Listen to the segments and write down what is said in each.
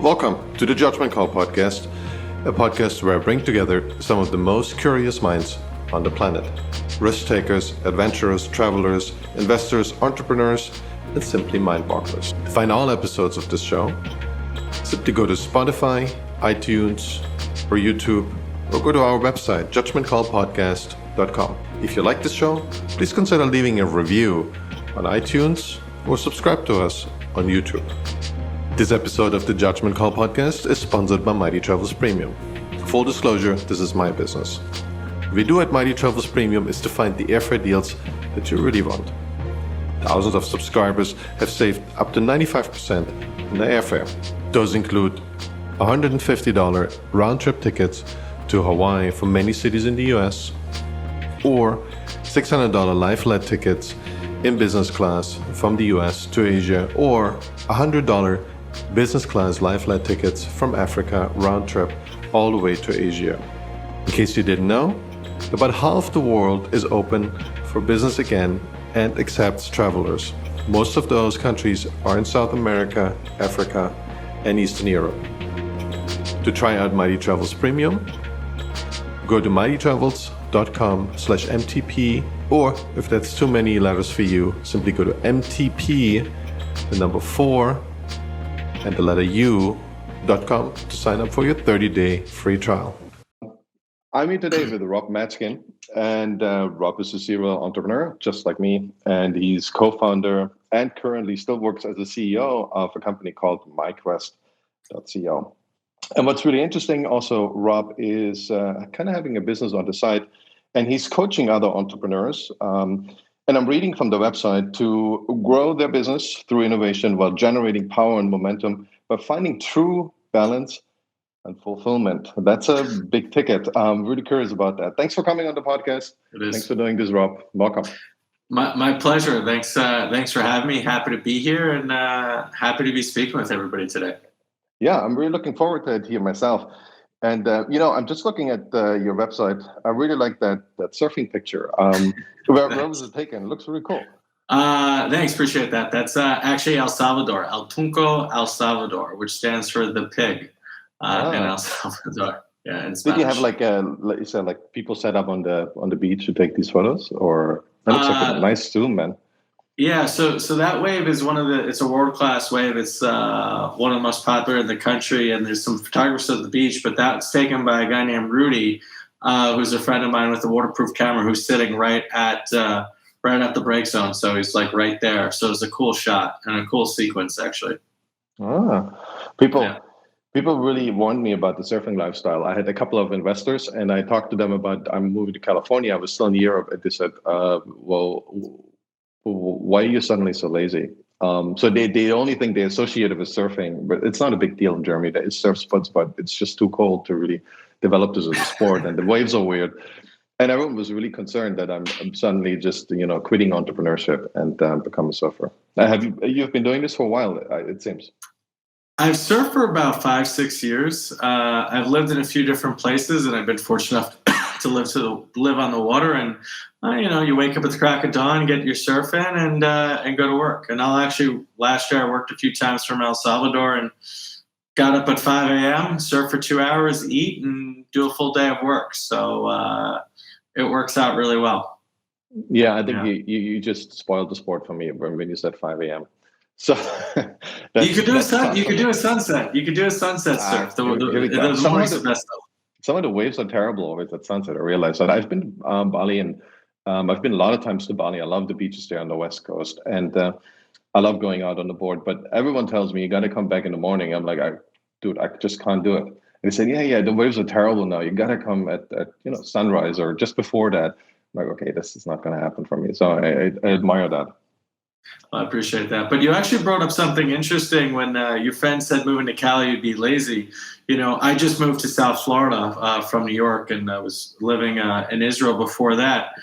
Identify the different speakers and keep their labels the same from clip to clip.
Speaker 1: Welcome to the Judgment Call podcast, a podcast where I bring together some of the most curious minds on the planet. Risk takers, adventurers, travelers, investors, entrepreneurs, and simply mind-bogglers. To find all episodes of this show, simply go to Spotify, iTunes, or YouTube, or go to our website, judgmentcallpodcast.com. If you like this show, please consider leaving a review on iTunes or subscribe to us on YouTube. This episode of the Judgment Call podcast is sponsored by Mighty Travels Premium. Full disclosure, this is my business. What we do at Mighty Travels Premium is to find the airfare deals that you really want. Thousands of subscribers have saved up to 95% on their airfare. Those include $150 round-trip tickets to Hawaii from many cities in the US, or $600 lie-flat tickets in business class from the US to Asia, or $100 business class lie-flat tickets from Africa round-trip all the way to Asia. In case you didn't know, about half the world is open for business again and accepts travelers. Most of those countries are in South America, Africa, and Eastern Europe. To try out Mighty Travels Premium, go to mightytravels.com/MTP, or if that's too many letters for you, simply go to MTP, the number 4, and the letter U.com to sign up for your 30-day free trial. I'm here today with Rob Matskin, and Rob is a serial entrepreneur, just like me, and he's co-founder and currently still works as the CEO of a company called MyQuest.co. And what's really interesting also, Rob, is kind of having a business on the side, and he's coaching other entrepreneurs. And I'm reading from the website to grow their business through innovation while generating power and momentum by finding true balance and fulfillment. That's a big ticket. I'm really curious about that. Thanks for coming on the podcast.
Speaker 2: It is.
Speaker 1: Thanks for doing this, Rob. Welcome.
Speaker 2: My pleasure. Thanks for having me. Happy to be here and happy to be speaking with everybody today.
Speaker 1: Yeah, I'm really looking forward to it here myself. And, I'm just looking at your website. I really like that surfing picture. Where was it taken? It looks really cool.
Speaker 2: Thanks. Appreciate that. That's actually El Salvador, El Tunco, El Salvador, which stands for the pig in El Salvador. Yeah, in Spanish.
Speaker 1: Did you have like you said, like people set up on the beach to take these photos? Or that looks like a nice zoom, man.
Speaker 2: Yeah, so that wave is it's a world-class wave. It's one of the most popular in the country, and there's some photographers at the beach, but that's taken by a guy named Rudy, who's a friend of mine with a waterproof camera, who's sitting right at the break zone. So he's like right there. So it's a cool shot and a cool sequence, actually.
Speaker 1: People really warned me about the surfing lifestyle. I had a couple of investors, and I talked to them about I'm moving to California. I was still in Europe, and they said, why are you suddenly so lazy? So the only thing they associate it with surfing, but it's not a big deal in Germany. There is surf spots, but it's just too cold to really develop this as a sport, and the waves are weird. And everyone was really concerned that I'm suddenly just quitting entrepreneurship and become a surfer. You've been doing this for a while, it seems.
Speaker 2: I've surfed for about 5-6 years. I've lived in a few different places, and I've been fortunate enough to live on the water. And you wake up at the crack of dawn, get your surf in, and go to work. And last year I worked a few times from El Salvador and got up at 5 a.m., surf for 2 hours, eat, and do a full day of work. So it works out really well.
Speaker 1: Yeah, I think you just spoiled the sport for me when you said 5 a.m. So
Speaker 2: you could do a sunset. You could do a sunset surf.
Speaker 1: Some of the waves are terrible always at sunset. I realize that. I've been to Bali, and I've been a lot of times to Bali. I love the beaches there on the West Coast, and I love going out on the board. But everyone tells me you got to come back in the morning. I'm like, dude, I just can't do it. And they said, yeah, the waves are terrible now. You got to come at sunrise or just before that. I'm like, okay, this is not going to happen for me. So I admire that.
Speaker 2: I appreciate that. But you actually brought up something interesting when your friend said moving to Cali you'd be lazy. I just moved to South Florida from New York, and I was living in Israel before that.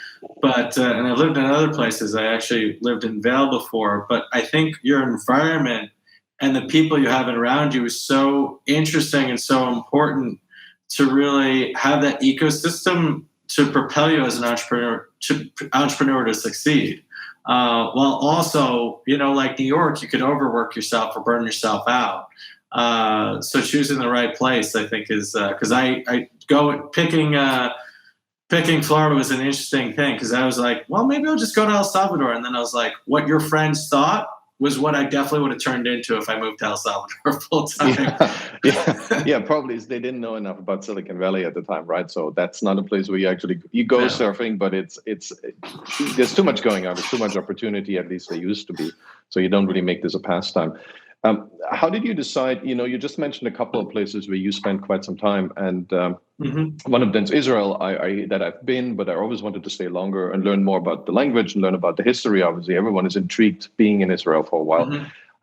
Speaker 2: But and I lived in other places. I actually lived in Vail before. But I think your environment and the people you have around you is so interesting and so important to really have that ecosystem to propel you as an entrepreneur to succeed. While also, like New York, you could overwork yourself or burn yourself out. So choosing the right place, I think, is because I go picking Florida was an interesting thing because I was like, well, maybe I'll just go to El Salvador. And then I was like, what your friends thought was what I definitely would have turned into if I moved to El Salvador full time.
Speaker 3: Yeah, probably they didn't know enough about Silicon Valley at the time, right? So that's not a place where you go surfing, but it's there's too much going on. There's too much opportunity, at least there used to be. So you don't really make this a pastime. How did you decide? You just mentioned a couple of places where you spent quite some time, and one of them is Israel. That I've been, but I always wanted to stay longer and learn more about the language and learn about the history. Obviously, everyone is intrigued being in Israel for a while.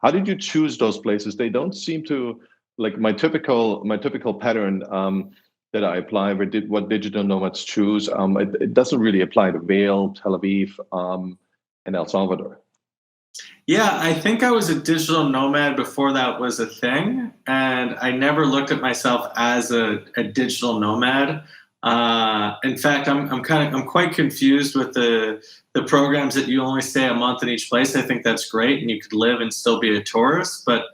Speaker 3: How did you choose those places? They don't seem to like my typical pattern that I apply. What digital nomads choose? It doesn't really apply to Vail, Tel Aviv, and El Salvador.
Speaker 2: Yeah, I think I was a digital nomad before that was a thing, and I never looked at myself as a digital nomad. In fact, I'm quite confused with the programs that you only stay a month in each place. I think that's great, and you could live and still be a tourist, but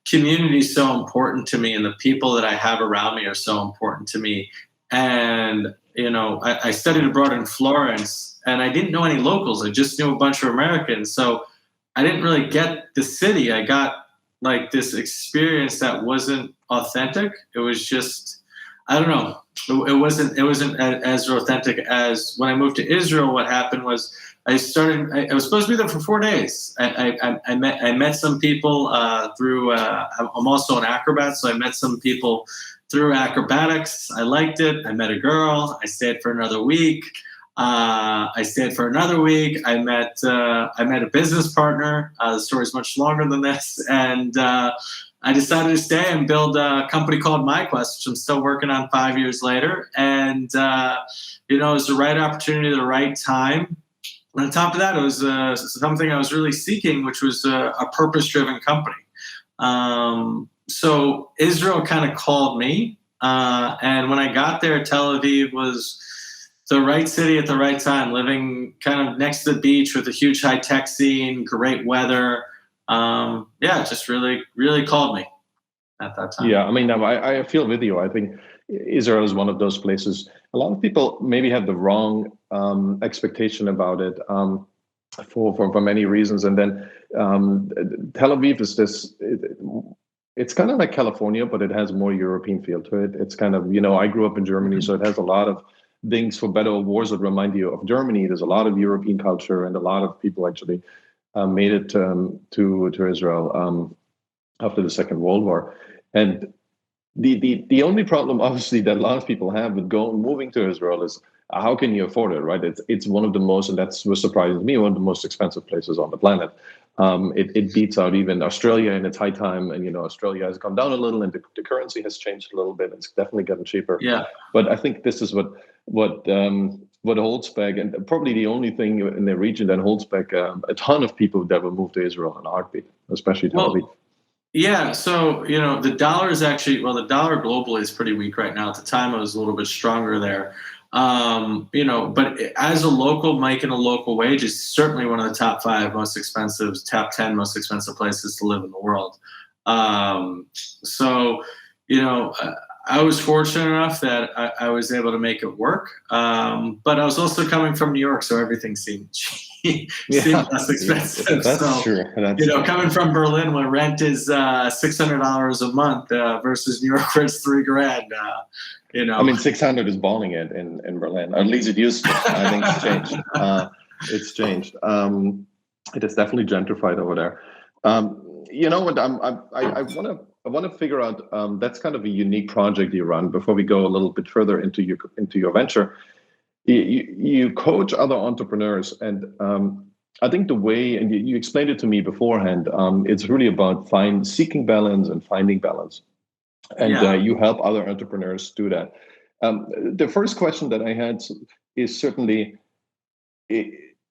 Speaker 2: community is so important to me, and the people that I have around me are so important to me. And I studied abroad in Florence, and I didn't know any locals. I just knew a bunch of Americans, so I didn't really get the city. I got like this experience that wasn't authentic. It was just, I don't know. It wasn't as authentic as when I moved to Israel. What happened was I was supposed to be there for 4 days. I met some people through, I'm also an acrobat. So I met some people through acrobatics. I liked it. I met a girl. I stayed for another week. I stayed for another week. I met a business partner. The story's much longer than this, and I decided to stay and build a company called MyQuest, which I'm still working on 5 years later. And it was the right opportunity at the right time. And on top of that, it was something I was really seeking, which was a purpose-driven company. So Israel kind of called me, and when I got there, Tel Aviv was the right city at the right time, living kind of next to the beach with a huge high-tech scene, great weather. Just really, really called me at that time.
Speaker 3: Yeah, I mean, I feel with you. I think Israel is one of those places. A lot of people maybe have the wrong expectation about it for many reasons. And then Tel Aviv is this... It's kind of like California, but it has more European feel to it. It's kind of, I grew up in Germany, so it has a lot of things, for better or worse, that remind you of Germany. There's a lot of European culture, and a lot of people actually made it to Israel after the Second World War. And the only problem, obviously, that a lot of people have with moving to Israel is how can you afford it, right? It's one of the most, and that's what surprises me, one of the most expensive places on the planet. It beats out even Australia in its high time, and Australia has come down a little, and the currency has changed a little bit. It's definitely getting cheaper.
Speaker 2: Yeah.
Speaker 3: But I think this is what holds back, and probably the only thing in the region that holds back a ton of people that will move to Israel in a heartbeat, especially Tel Aviv.
Speaker 2: Yeah, so the dollar is actually, the dollar globally is pretty weak right now. At the time, it was a little bit stronger there. But as a local, making a local wage is certainly one of the top 10 most expensive places to live in the world. I was fortunate enough that I was able to make it work. But I was also coming from New York, so everything seemed less expensive.
Speaker 3: That's true.
Speaker 2: Coming from Berlin, where rent is $600 a month versus New York, where it's $3,000.
Speaker 3: I mean, 600 is balling it in Berlin. Or at least it used to. I think it's changed. It's changed. It is definitely gentrified over there. What I want to figure out. That's kind of a unique project you run. Before we go a little bit further into your venture, you coach other entrepreneurs, and I think the way, and you explained it to me beforehand. It's really about seeking balance and finding balance. And you help other entrepreneurs do that. The first question that I had is certainly,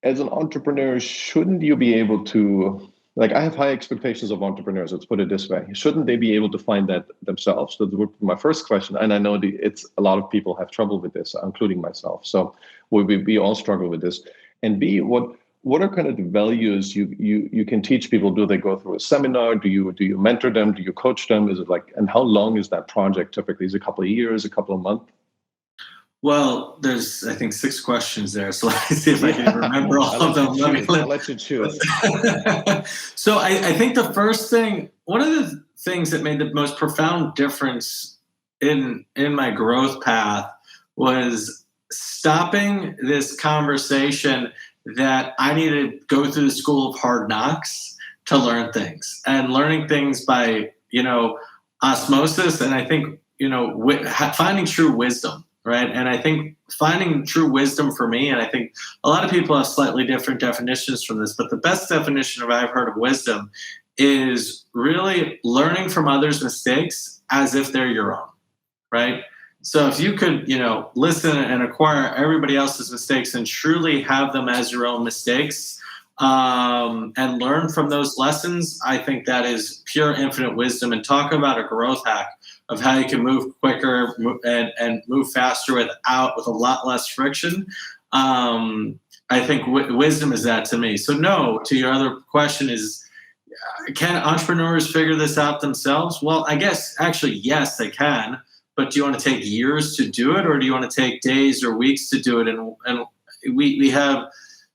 Speaker 3: as an entrepreneur, shouldn't you be able to, I have high expectations of entrepreneurs, let's put it this way. Shouldn't they be able to find that themselves? That would be my first question. And I know it's a lot of people have trouble with this, including myself. So we all struggle with this. And B, what what are kind of the values you can teach people? Do they go through a seminar? Do you mentor them? Do you coach them? Is it like, and how long is that project typically? Is it a couple of years, a couple of months?
Speaker 2: Well, there's, I think, 6 questions there. So let's see if I can remember all of them.
Speaker 3: I'll let you choose.
Speaker 2: So I think the first thing, one of the things that made the most profound difference in my growth path was stopping this conversation that I needed to go through the school of hard knocks to learn things, and learning things by, osmosis. And I think, finding true wisdom. Right. And I think finding true wisdom for me, and I think a lot of people have slightly different definitions from this, but the best definition I've heard of wisdom is really learning from others' mistakes as if they're your own. Right. So if you could, listen and acquire everybody else's mistakes and truly have them as your own mistakes, and learn from those lessons, I think that is pure infinite wisdom. And talk about a growth hack of how you can move quicker and move faster with a lot less friction. I think wisdom is that to me. So no, to your other question is, can entrepreneurs figure this out themselves? Well, I guess actually, yes, they can. But do you want to take years to do it, or do you want to take days or weeks to do it? And we have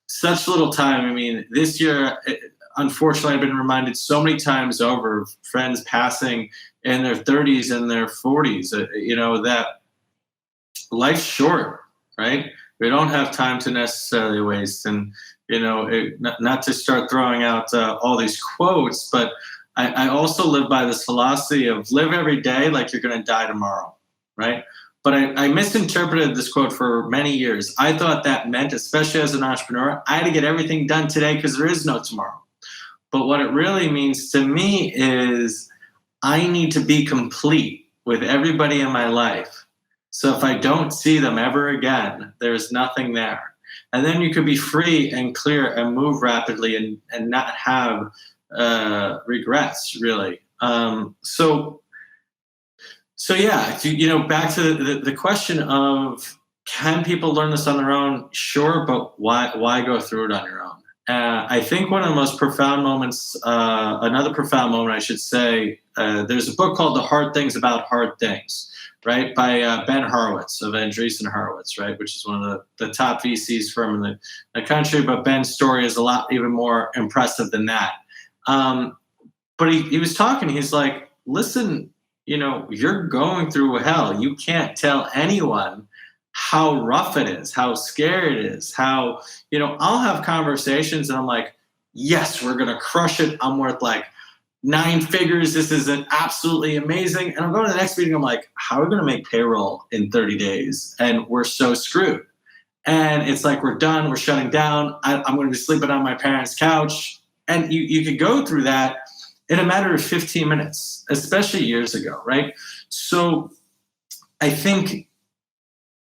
Speaker 2: such little time. I mean, this year, unfortunately, I've been reminded so many times over of friends passing in their 30s and their 40s, that life's short, right? We don't have time to necessarily waste. And, not to start throwing out all these quotes, but I also live by this philosophy of live every day like you're going to die tomorrow, right? But I misinterpreted this quote for many years. I thought that meant, especially as an entrepreneur, I had to get everything done today because there is no tomorrow. But what it really means to me is I need to be complete with everybody in my life. So if I don't see them ever again, there's nothing there. And then you could be free and clear and move rapidly and not have regrets, really. So yeah, back to the question of, can people learn this on their own? Sure, but why go through it on your own? I think one of the most profound moments, another profound moment, I should say, there's a book called The Hard Things About Hard Things, right, by Ben Horowitz of Andreessen Horowitz, right, which is one of the top VCs firm in the country. But Ben's story is a lot even more impressive than that. But he was talking, he's like, listen, you're going through hell. You can't tell anyone how rough it is, how scary it is, how, I'll have conversations and I'm like, yes, we're going to crush it. I'm worth like 9 figures. This is absolutely amazing. And I'm going to the next meeting. I'm like, how are we going to make payroll in 30 days? And we're so screwed. And it's like, we're done. We're shutting down. I'm going to be sleeping on my parents' couch. And you could go through that in a matter of 15 minutes, especially years ago, right? So I think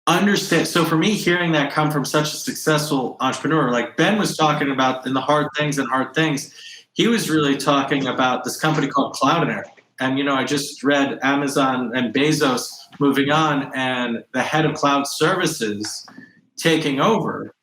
Speaker 2: understand. So for me, hearing that come from such a successful entrepreneur, like Ben was talking about in the hard things, he was really talking about this company called Cloudinary. And, I just read Amazon and Bezos moving on and the head of cloud services taking over,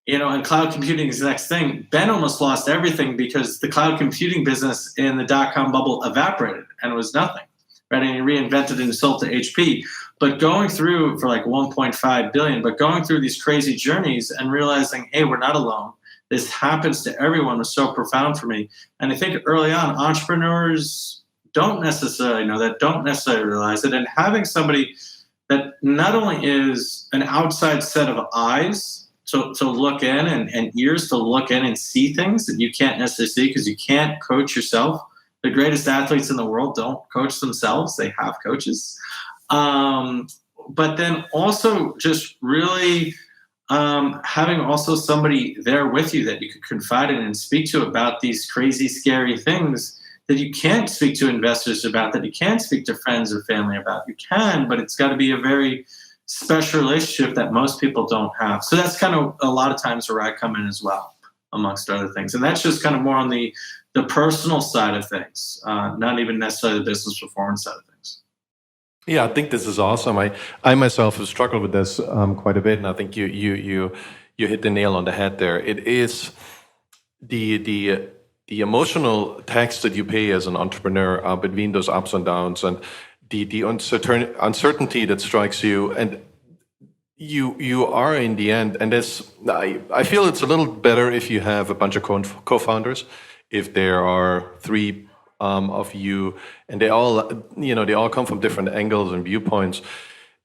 Speaker 2: and cloud computing is the next thing. Ben almost lost everything because the cloud computing business in the dot-com bubble evaporated and it was nothing, right? And he reinvented and sold to HP. But going through for like 1.5 billion, but going through these crazy journeys and realizing, hey, we're not alone. This happens to everyone was so profound for me. And I think early on, entrepreneurs don't necessarily know that, don't necessarily realize it. And having somebody that not only is an outside set of eyes to look in and ears to look in and see things that you can't necessarily see because you can't coach yourself. The greatest athletes in the world don't coach themselves. They have coaches. But then also just really having also somebody there with you that you could confide in and speak to about these crazy, scary things that you can't speak to investors about, that you can't speak to friends or family about. You can, but it's got to be a very special relationship that most people don't have. So that's kind of a lot of times where I come in as well, amongst other things. And that's just kind of more on the personal side of things, not even necessarily the business performance side of things.
Speaker 1: Yeah, I think this is awesome. I myself have struggled with this quite a bit, and I think you you hit the nail on the head there. It is the emotional tax that you pay as an entrepreneur between those ups and downs, and the uncertainty that strikes you, and you are in the end, and I feel it's a little better if you have a bunch of co-founders, if there are three of you, and they all come from different angles and viewpoints.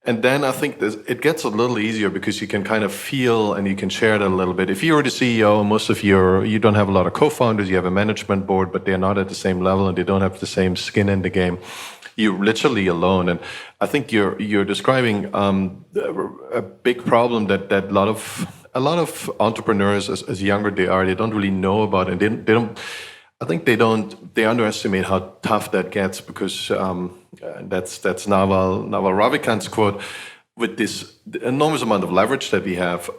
Speaker 1: And then I think it gets a little easier because you can kind of feel and you can share that a little bit. If you're the CEO, most of you don't have a lot of co-founders, you have a management board, but they're not at the same level and they don't have the same skin in the game. You're literally alone. And I think you're describing a big problem that a lot of entrepreneurs, as younger they are, they don't really know about, and they don't. I think they underestimate how tough that gets, because that's Naval Ravikant's quote. With this enormous amount of leverage that we have,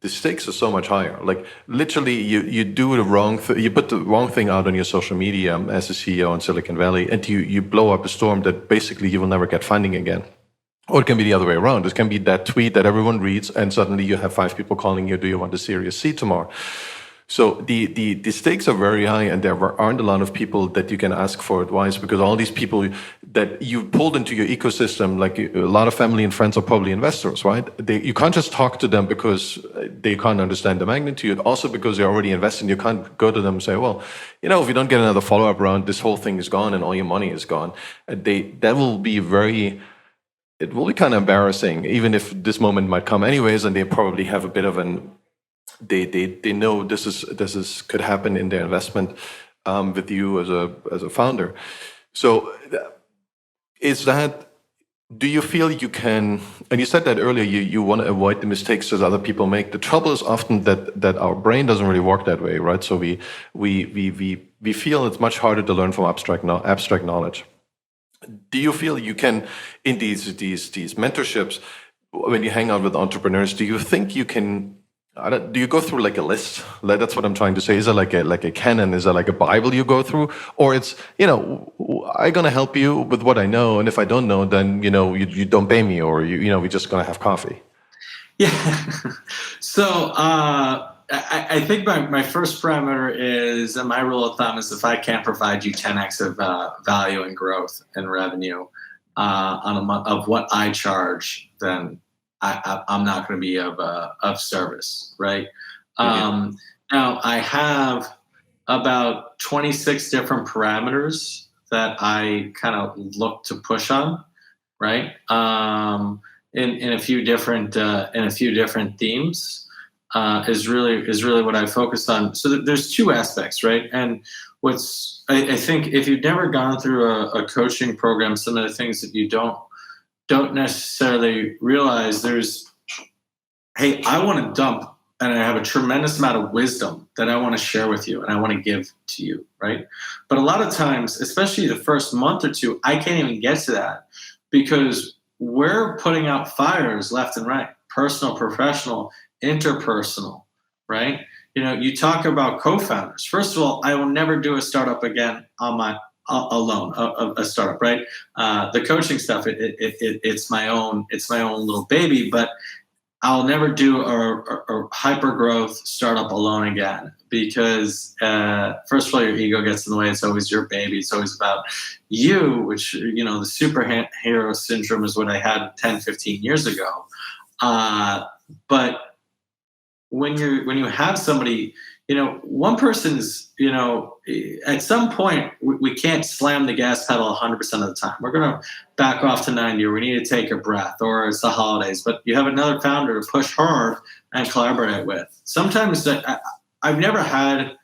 Speaker 1: the stakes are so much higher. Like literally, you do the wrong you put the wrong thing out on your social media as a CEO in Silicon Valley, and you blow up a storm that basically you will never get funding again. Or it can be the other way around. It can be that tweet that everyone reads, and suddenly you have 5 people calling you, "Do you want a Series C tomorrow?" So the stakes are very high, and there aren't a lot of people that you can ask for advice, because all these people that you pulled into your ecosystem, like a lot of family and friends, are probably investors, right? You can't just talk to them because they can't understand the magnitude. Also because they're already investing, you can't go to them and say, well, if you don't get another follow-up round, this whole thing is gone and all your money is gone. That will be it will be kind of embarrassing, even if this moment might come anyways, and they probably have a bit of they know this could happen in their investment with you as a founder. So do you feel you can, and you said that earlier, you want to avoid the mistakes that other people make. The trouble is often that our brain doesn't really work that way, right? So we feel it's much harder to learn from abstract knowledge. Do you feel you can, in these mentorships, when you hang out with entrepreneurs, do you think you can, do you go through like a list? That's what I'm trying to say. Is there like a canon? Is there like a Bible you go through? Or it's, I'm going to help you with what I know, and if I don't know, then, you don't pay me, or, we're just going to have coffee.
Speaker 2: Yeah. So I think my first parameter is, and my rule of thumb is, if I can't provide you 10x of value and growth and revenue on a month of what I charge, then I'm not going to be of service, right? Mm-hmm. Now I have about 26 different parameters that I kind of look to push on, right? In a few different themes is really what I focused on. So there's two aspects, right? And I think if you've never gone through a coaching program, some of the things that you don't necessarily realize, hey, I want to dump, and I have a tremendous amount of wisdom that I want to share with you and I want to give to you, right? But a lot of times, especially the first month or two, I can't even get to that, because we're putting out fires left and right, personal, professional, interpersonal, right? You talk about co-founders. First of all, I will never do a startup again on my alone, a startup, right? The coaching stuff, it's my own little baby, but I'll never do a hyper growth startup alone again, because first of all, your ego gets in the way. It's always your baby. It's always about you, which, the superhero syndrome is what I had 10, 15 years ago. But when you have somebody, one person's, at some point we can't slam the gas pedal 100% of the time. We're going to back off to 90, or we need to take a breath, or it's the holidays, but you have another founder to push hard and collaborate with. Sometimes I've had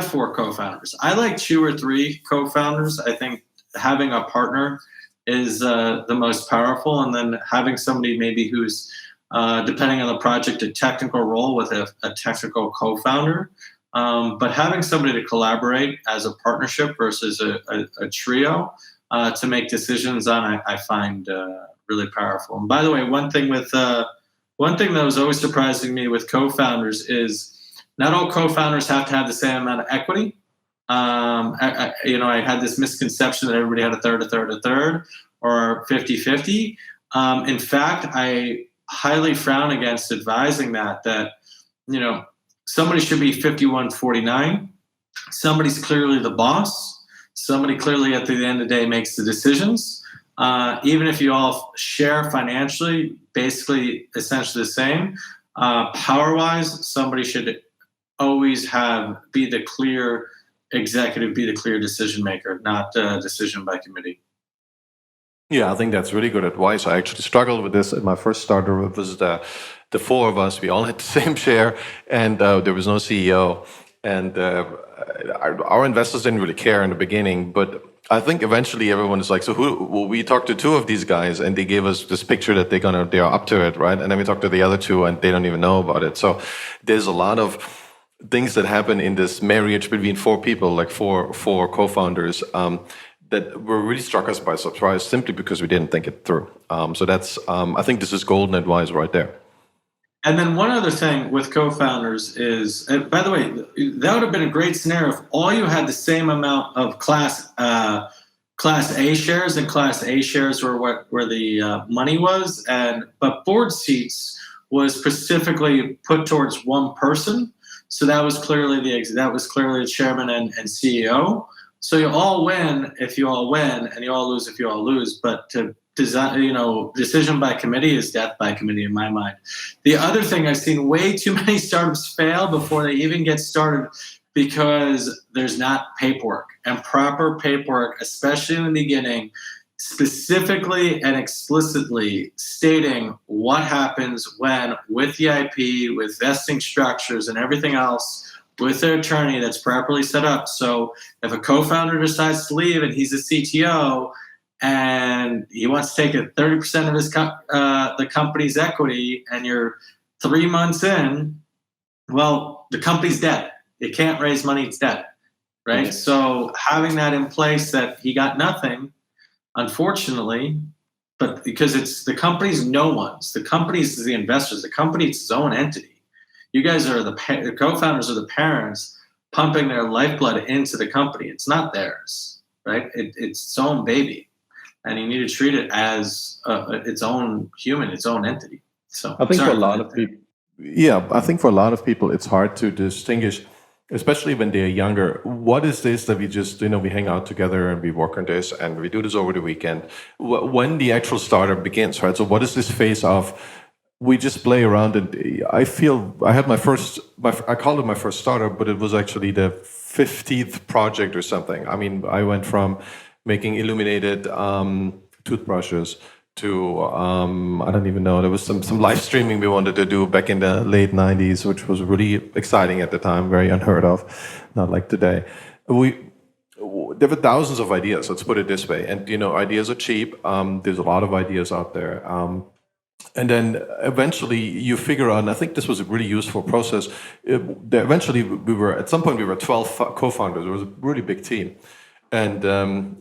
Speaker 2: 4 co-founders. I like 2 or 3 co-founders. I think having a partner is the most powerful, and then having somebody maybe who's depending on the project, a technical role with a technical co-founder, but having somebody to collaborate as a partnership versus a trio to make decisions on, I find really powerful. And by the way, one thing that was always surprising me with co-founders is not all co-founders have to have the same amount of equity. I had this misconception that everybody had a third, or 50-50. In fact, highly frown against advising that, somebody should be 51-49. Somebody's clearly the boss. Somebody clearly at the end of the day makes the decisions. Even if you all share financially, basically essentially the same, power-wise, somebody should always be the clear executive, be the clear decision maker, not decision by committee.
Speaker 1: Yeah, I think that's really good advice. I actually struggled with this at my first starter. It was the four of us. We all had the same share, and there was no CEO. And our investors didn't really care in the beginning, but I think eventually everyone is like, so well, we talked to two of these guys, and they gave us this picture that they are up to it, right? And then we talked to the other two, and they don't even know about it. So there's a lot of things that happen in this marriage between four people, like four co-founders, that were really struck us by surprise simply because we didn't think it through. So that's, I think this is golden advice right there.
Speaker 2: And then one other thing with co-founders is, by the way, that would have been a great scenario if all you had the same amount of Class A shares, and Class A shares were where the money was, but board seats was specifically put towards one person. So that was clearly the chairman and CEO. So you all win if you all win, and you all lose if you all lose. But to design, decision by committee is death by committee in my mind. The other thing, I've seen way too many startups fail before they even get started because there's not paperwork, and proper paperwork, especially in the beginning, specifically and explicitly stating what happens when, with the IP, with vesting structures and everything else, with their attorney that's properly set up. So if a co-founder decides to leave and he's a CTO and he wants to take 30% of his the company's equity, and you're 3 months in, well, the company's dead. It can't raise money, it's dead, right? Mm-hmm. So having that in place that he got nothing, unfortunately, but because it's the company's no one's, the company's the investors, the company's its own entity. You guys are the co-founders are the parents pumping their lifeblood into the company. It's not theirs, right? It's its own baby, and you need to treat it as its own human, its own entity. So
Speaker 3: I think for a lot of people,
Speaker 1: for a lot of people, it's hard to distinguish, especially when they're younger. What is this that we just, we hang out together and we work on this and we do this over the weekend? When the actual startup begins, right? So what is this phase of? We just play around, and I feel I had I called it my first startup, but it was actually the 50th project or something. I mean, I went from making illuminated toothbrushes to I don't even know. There was some live streaming we wanted to do back in the late 90s, which was really exciting at the time, very unheard of, not like today. There were thousands of ideas. Let's put it this way, and ideas are cheap. There's a lot of ideas out there. And then eventually you figure out, and I think this was a really useful process. Eventually at some point we were 12 co-founders. It was a really big team. And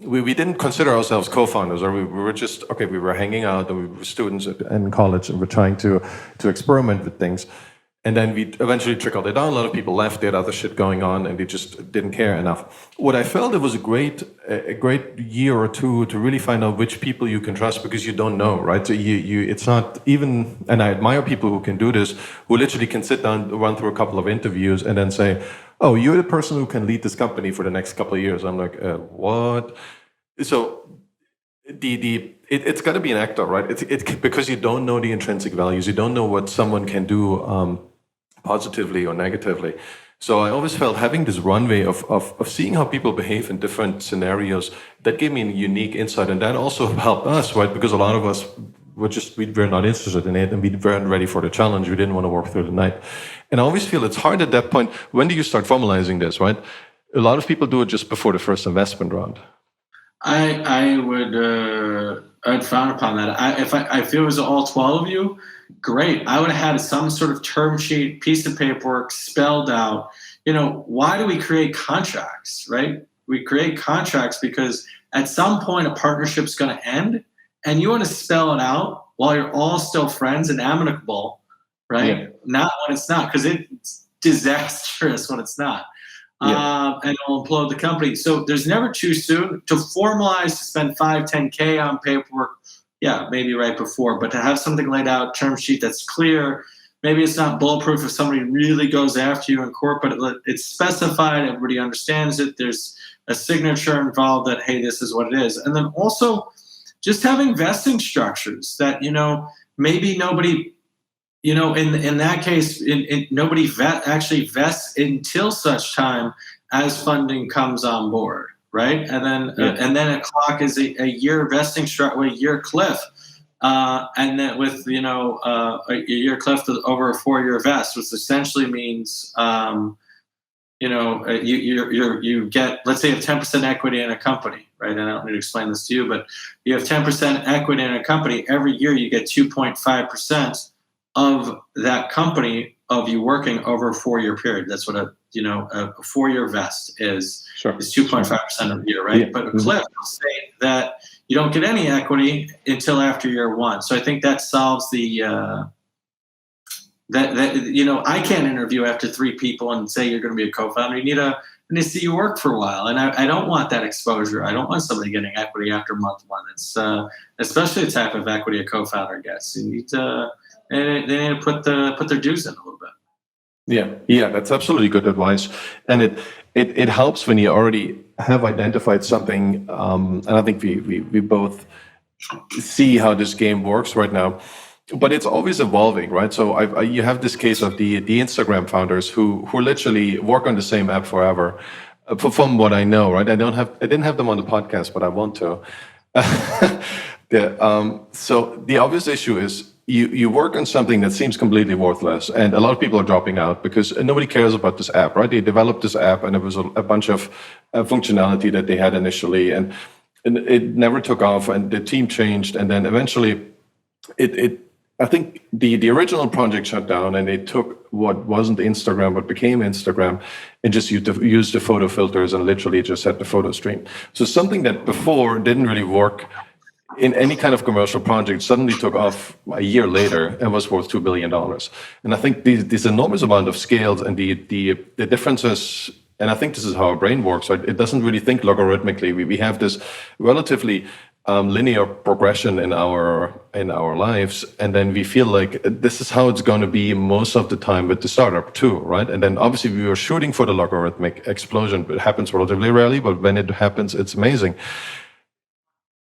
Speaker 1: we didn't consider ourselves co-founders, or we were just, we were hanging out, and we were students in college, and we're trying to experiment with things. And then we eventually trickled it down. A lot of people left, they had other shit going on, and they just didn't care enough. What I felt, it was a great year or two to really find out which people you can trust, because you don't know, right? So it's not even, and I admire people who can do this, who literally can sit down, run through a couple of interviews, and then say, oh, you're the person who can lead this company for the next couple of years. I'm like, what? So it's got to be an actor, right? It's because you don't know the intrinsic values, you don't know what someone can do positively or negatively. So I always felt having this runway of seeing how people behave in different scenarios, that gave me a unique insight, and that also helped us, right? Because a lot of us we were not interested in it, and we weren't ready for the challenge. We didn't want to work through the night. And I always feel it's hard at that point. When do you start formalizing this, right? A lot of people do it just before the first investment round.
Speaker 2: I'd frown upon that. If it was all 12 of you, great. I would have had some sort of term sheet, piece of paperwork spelled out. Why do we create contracts, right? We create contracts because at some point a partnership's going to end, and you want to spell it out while you're all still friends and amicable, right? Yeah. Not when it's not, because it's disastrous when it's not. Yeah. And it'll implode the company. So there's never too soon to formalize, to spend $5-10K on paperwork. yeah, maybe right before, but to have something laid out, term sheet that's clear. Maybe it's not bulletproof if somebody really goes after you in court, but it's specified. Everybody understands it. There's a signature involved that, hey, this is what it is. And then also just having vesting structures that, maybe nobody, in that case, nobody actually vests until such time as funding comes on board, right? And then a clock is a year vesting structure, a year cliff. And then with a year cliff over a 4-year vest, which essentially means you get, let's say you have 10% equity in a company, right? And I don't need to explain this to you, but you have 10% equity in a company. Every year you get 2.5% of that company of you working over a 4-year period. That's what a 4-year vest is.
Speaker 3: Sure.
Speaker 2: Is 2.5% of the year, right?
Speaker 3: Yeah.
Speaker 2: But a cliff will say that you don't get any equity until after year 1. So I think that solves the I can't interview after 3 people and say you're going to be a co-founder. You need to see you work for a while, and I don't want that exposure. I don't want somebody getting equity after month 1. It's especially the type of equity a co-founder gets. You need to they need to put their dues in a little bit.
Speaker 1: Yeah, that's absolutely good advice, and it helps when you already have identified something. And I think we both see how this game works right now, but it's always evolving, right? So you have this case of the Instagram founders who literally work on the same app forever. From what I know, right? I didn't have them on the podcast, but I want to. So the obvious issue is you work on something that seems completely worthless, and a lot of people are dropping out because nobody cares about this app, right? They developed this app, and it was a bunch of functionality that they had initially, and it never took off, and the team changed, and then eventually I think the original project shut down, and they took what wasn't Instagram but became Instagram and just used the photo filters and literally just set the photo stream. So something that before didn't really work in any kind of commercial project suddenly took off a year later and was worth $2 billion. And I think this enormous amount of scales and the differences, and I think this is how our brain works, right? It doesn't really think logarithmically. We have this relatively linear progression in our lives, and then we feel like this is how it's going to be most of the time with the startup too, right? And then obviously we were shooting for the logarithmic explosion. It happens relatively rarely, but when it happens, it's amazing.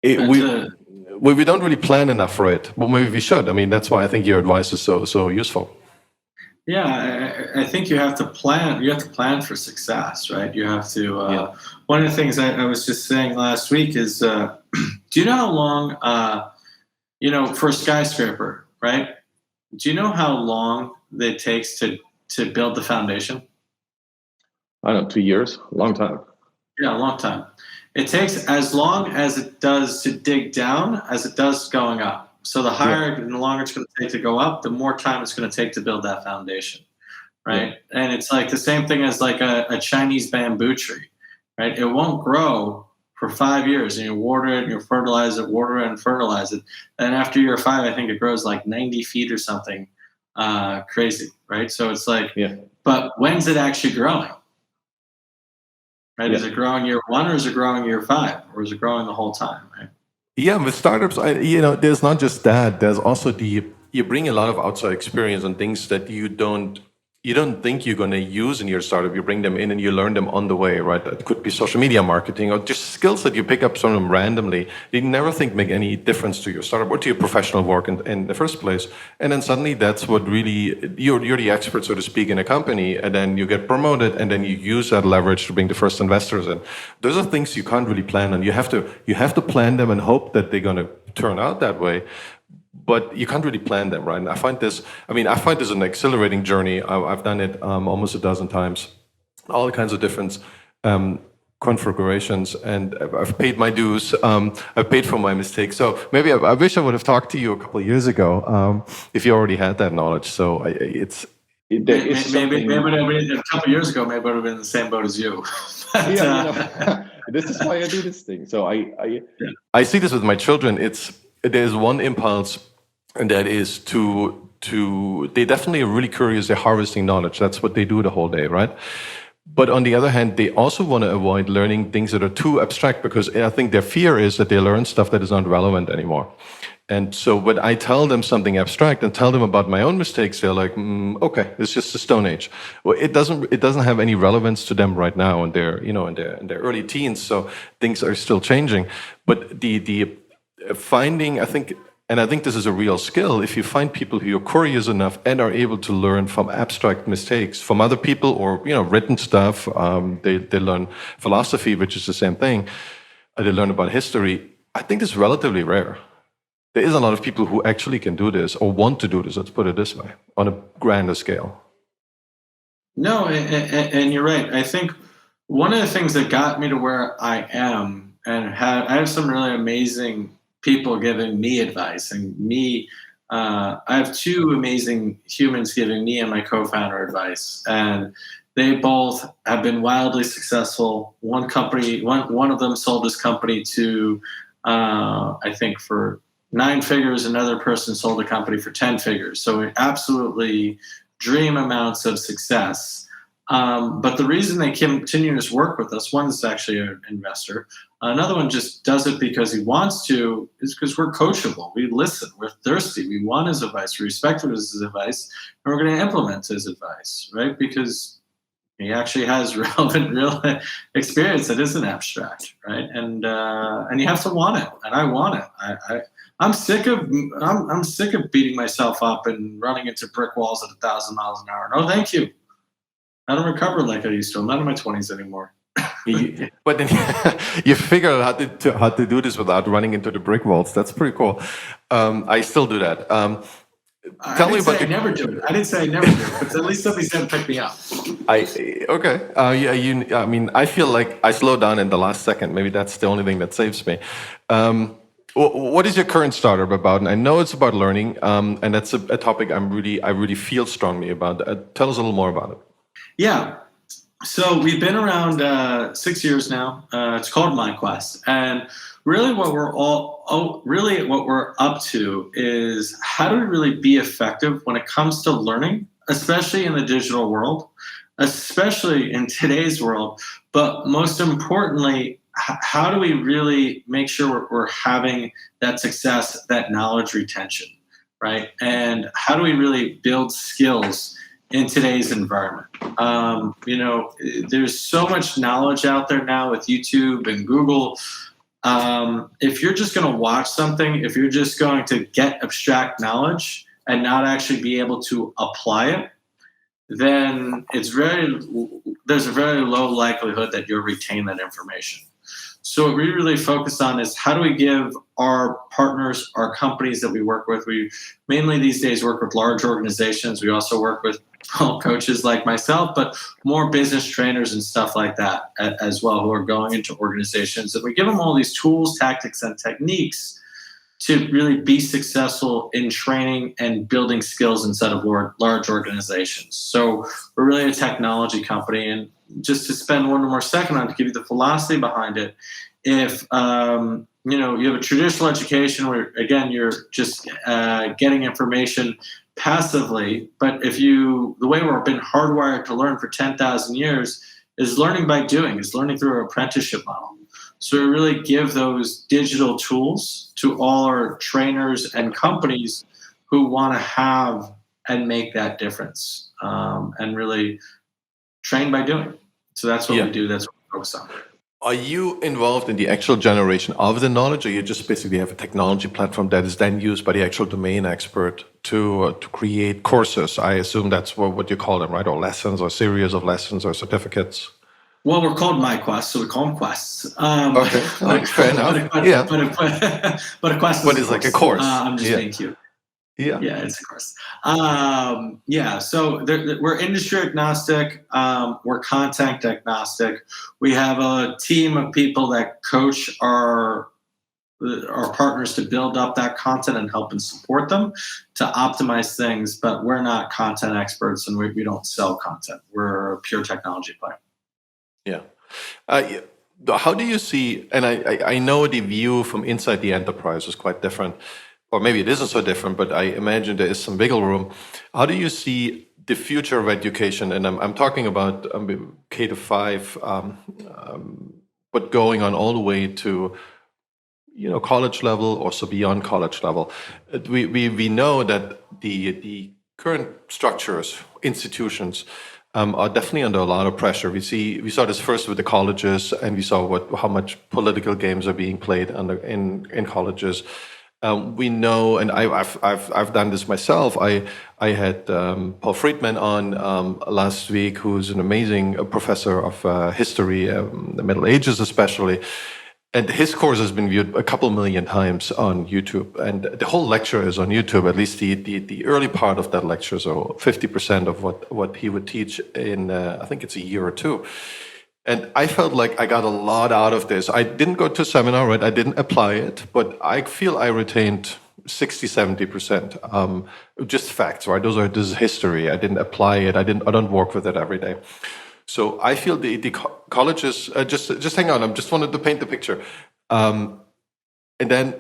Speaker 1: We don't really plan enough for it, but maybe we should. I mean, that's why I think your advice is so useful.
Speaker 2: Yeah, I think you have to plan. You have to plan for success, right? You have to. One of the things I was just saying last week is, do you know how long, for a skyscraper, right? Do you know how long it takes to build the foundation?
Speaker 3: I don't know, 2 years, a long time.
Speaker 2: Yeah, a long time. It takes as long as it does to dig down as it does going up. So the higher and the longer it's going to take to go up, the more time it's going to take to build that foundation, right? Yeah. And it's like the same thing as like a Chinese bamboo tree, right? It won't grow for 5 years, and you water it, and you fertilize it, water it, and fertilize it. And after year 5, I think it grows like 90 feet or something crazy, right? So it's like, but when's it actually growing? Right? Yeah. Is it growing year 1, or is it growing year 5, or is it growing the whole time? Right?
Speaker 1: Yeah, with startups, there's not just that. There's also you bring a lot of outside experience and things that you don't think you're going to use in your startup. You bring them in and you learn them on the way, right? It could be social media marketing or just skills that you pick up from them randomly. You never think make any difference to your startup or to your professional work in the first place. And then suddenly that's what really, you're the expert, so to speak, in a company, and then you get promoted, and then you use that leverage to bring the first investors in. Those are things you can't really plan on. You have to plan them and hope that they're going to turn out that way. But you can't really plan them, right? And I find this an exhilarating journey. I've done it almost a dozen times, all kinds of different configurations, and I've paid my dues. I've paid for my mistakes. So maybe I wish I would have talked to you a couple of years ago if you already had that knowledge. So maybe a
Speaker 2: couple of years ago, maybe I would have been in the same boat as you.
Speaker 3: This is why I do this thing. So
Speaker 1: I see this with my children. There's one impulse, and that is they definitely are really curious. They're harvesting knowledge. That's what they do the whole day, right? But on the other hand, they also want to avoid learning things that are too abstract, because I think their fear is that they learn stuff that is not relevant anymore. And so when I tell them something abstract and tell them about my own mistakes, they're like, okay, it's just the Stone Age. Well, it doesn't have any relevance to them right now, and they're in their early teens, so things are still changing. But the finding, I think this is a real skill. If you find people who are curious enough and are able to learn from abstract mistakes from other people, or written stuff, they learn philosophy, which is the same thing. They learn about history. I think it's relatively rare. There isn't a lot of people who actually can do this or want to do this, let's put it this way, on a grander scale.
Speaker 2: No, and you're right. I think one of the things that got me to where I am, and I have some really amazing people giving me advice, and I have two amazing humans giving me and my co-founder advice, and they both have been wildly successful. One of them sold his company to, I think, for 9 figures. Another person sold a company for 10 figures. So absolutely dream amounts of success. But the reason they continue to work with us, one is actually an investor. Another one just does it because he wants to, is because we're coachable. We listen. We're thirsty. We want his advice. We respect his advice. And we're going to implement his advice, right? Because he actually has relevant, real experience that isn't abstract, right? And you have to want it, and I want it. I'm sick of beating myself up and running into brick walls at 1,000 miles an hour. No, thank you. I don't recover like I used to. I'm not in my 20s anymore.
Speaker 1: But then you figure out how to do this without running into the brick walls. That's pretty cool. I still do that. Tell me about
Speaker 2: I never do it. I didn't say I never do it, but at least somebody's going to pick me up.
Speaker 1: Okay. I mean, I feel like I slow down in the last second. Maybe that's the only thing that saves me. What is your current startup about? And I know it's about learning, and that's a topic I really feel strongly about. Tell us a little more about it.
Speaker 2: Yeah. So we've been around 6 years now. It's called MyQuest, and really what we're up to is how do we really be effective when it comes to learning, especially in the digital world, especially in today's world, but most importantly, how do we really make sure we're having that success, that knowledge retention, right? And how do we really build skills in today's environment? There's so much knowledge out there now with YouTube and Google. If you're just going to watch something, if you're just going to get abstract knowledge and not actually be able to apply it, then there's a very low likelihood that you'll retain that information. So what we really focus on is how do we give our partners, our companies that we work with. We mainly these days work with large organizations. We also work with coaches like myself, but more business trainers and stuff like that as well, who are going into organizations. And we give them all these tools, tactics, and techniques to really be successful in training and building skills inside of large organizations. So we're really a technology company. And just to spend one more second on to give you the philosophy behind it, if you have a traditional education where, again, you're just getting information passively, but the way we've been hardwired to learn for 10,000 years is learning by doing, is learning through an apprenticeship model. So we really give those digital tools to all our trainers and companies who want to have and make that difference, and really train by doing. So that's what we do. That's what we focus on.
Speaker 1: Are you involved in the actual generation of the knowledge, or you just basically have a technology platform that is then used by the actual domain expert to create courses? I assume that's what you call them, right? Or lessons, or series of lessons, or certificates?
Speaker 2: Well, we're called MyQuest, so we call them quests.
Speaker 1: Okay, fair enough.
Speaker 2: But a quest
Speaker 1: is like a course.
Speaker 2: I'm just being cute. Yeah, it's a course. So we're industry agnostic. We're content agnostic. We have a team of people that coach our partners to build up that content and help and support them to optimize things. But we're not content experts, and we don't sell content. We're a pure technology player.
Speaker 1: Yeah. How do you see, and I know the view from inside the enterprise is quite different, or maybe it isn't so different, but I imagine there is some wiggle room. How do you see the future of education? And I'm talking about K to 5, but going on all the way to college level, also beyond college level. We know that the current structures, institutions, are definitely under a lot of pressure. We saw this first with the colleges, and we saw how much political games are being played in colleges. We know, and I've done this myself. I had Paul Friedman on last week, who's an amazing professor of history, the Middle Ages especially. And his course has been viewed a couple million times on YouTube, and the whole lecture is on YouTube. At least the early part of that lecture, so 50% of what he would teach in I think it's a year or two. And I felt like I got a lot out of this. I didn't go to a seminar, right? I didn't apply it, but I feel I retained 60, 70%. Just facts, right? This is history. I didn't apply it. I don't work with it every day. So I feel the colleges, just hang on, I just wanted to paint the picture. And then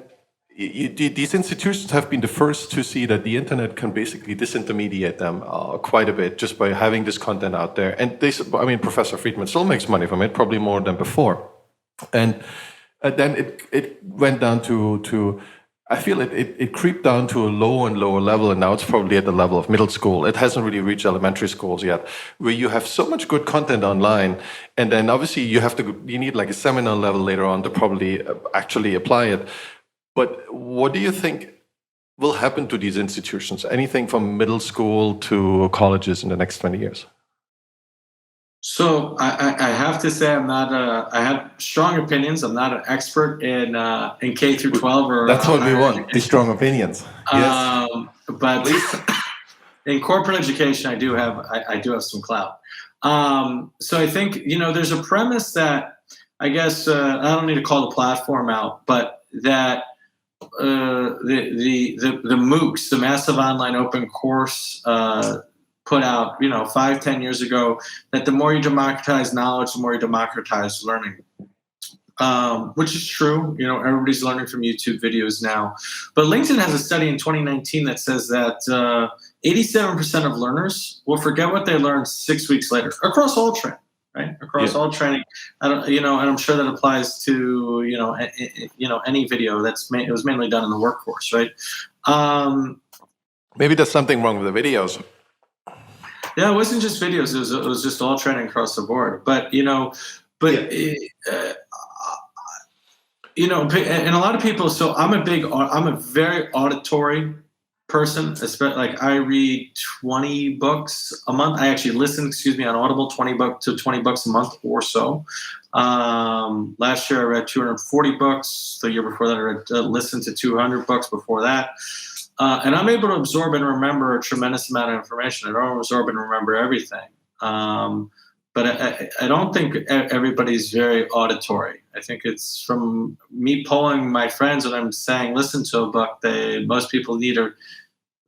Speaker 1: these institutions have been the first to see that the internet can basically disintermediate them quite a bit just by having this content out there. And Professor Friedman still makes money from it, probably more than before. And then it went down to I feel it creeped down to a lower and lower level, and now it's probably at the level of middle school. It hasn't really reached elementary schools yet, where you have so much good content online, and then obviously you need like a seminar level later on to probably actually apply it. But what do you think will happen to these institutions? Anything from middle school to colleges in the next 20 years?
Speaker 2: So I have to say I have strong opinions. I'm not an expert in K through 12 or
Speaker 1: that's what we want. These strong opinions. Yes.
Speaker 2: But in corporate education, I do have some clout. So I think there's a premise that I guess I don't need to call the platform out, but that the MOOCs, the massive online open course. Put out, 5-10 years ago, that the more you democratize knowledge, the more you democratize learning, which is true. Everybody's learning from YouTube videos now. But LinkedIn has a study in 2019 that says that 87% of learners will forget what they learned 6 weeks later across all training, right? Across all training. And I'm sure that applies to any video it was mainly done in the workforce, right?
Speaker 1: Maybe there's something wrong with the videos.
Speaker 2: Yeah, it wasn't just videos. It was just all training across the board. But and a lot of people. So I'm a very auditory person. Especially, like I read 20 books a month. I actually listen, on Audible, 20 books a month or so. Last year I read 240 books. The year before that I listened to 200 books before that. And I'm able to absorb and remember a tremendous amount of information. I don't absorb and remember everything. But I don't think everybody's very auditory. I think it's from me polling my friends when I'm saying, listen to a book, most people need to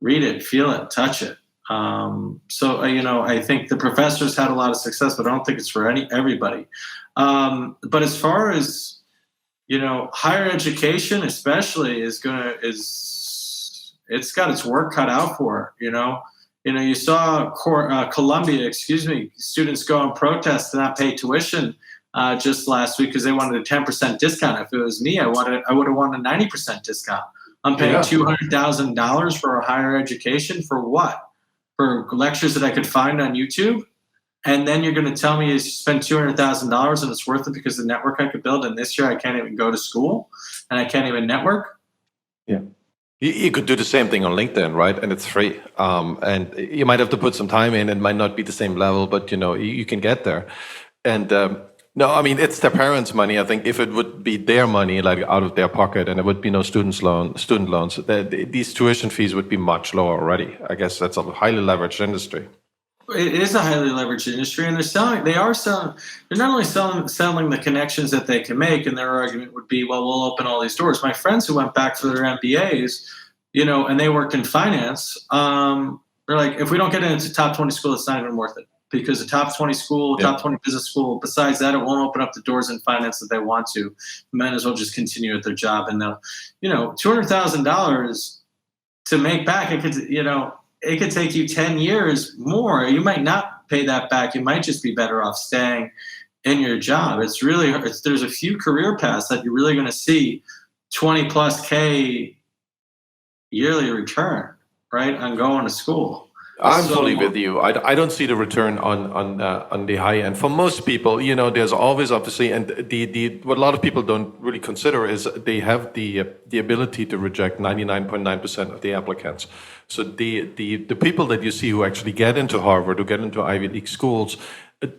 Speaker 2: read it, feel it, touch it. So I think the professors had a lot of success, but I don't think it's for everybody. But as far as, higher education especially it's got its work cut out for it, you saw Columbia, students go and protest and not pay tuition just last week because they wanted a 10% discount. If it was me, I would have wanted a 90% discount. I'm paying $200,000 for a higher education for what? For lectures that I could find on YouTube? And then you're going to tell me you spend $200,000 and it's worth it because of the network I could build, and this year I can't even go to school and I can't even network?
Speaker 1: Yeah. You could do the same thing on LinkedIn, right? And it's free. And you might have to put some time in. It might not be the same level, but you can get there. And it's their parents' money. I think if it would be their money, like out of their pocket, and there would be no student loans, these tuition fees would be much lower already. I guess that's a highly leveraged industry.
Speaker 2: It is a highly leveraged industry, and they're not only selling the connections that they can make, and their argument would be, well, we'll open all these doors. My friends who went back for their MBAs, and they worked in finance, they're like, if we don't get into top 20 school, it's not even worth it, because the top 20 school, top 20 business school, besides that, it won't open up the doors in finance that they want to. Might as well just continue at their job. And they'll, $200,000 to make back, it could take you 10 years more. You might not pay that back. You might just be better off staying in your job. There's a few career paths that you're really going to see 20 plus K yearly return, right, on going to school.
Speaker 1: I'm fully with you. I don't see the return on the high end. For most people, there's always obviously, and the what a lot of people don't really consider is they have the ability to reject 99.9% of the applicants. So the people that you see who actually get into Harvard, who get into Ivy League schools,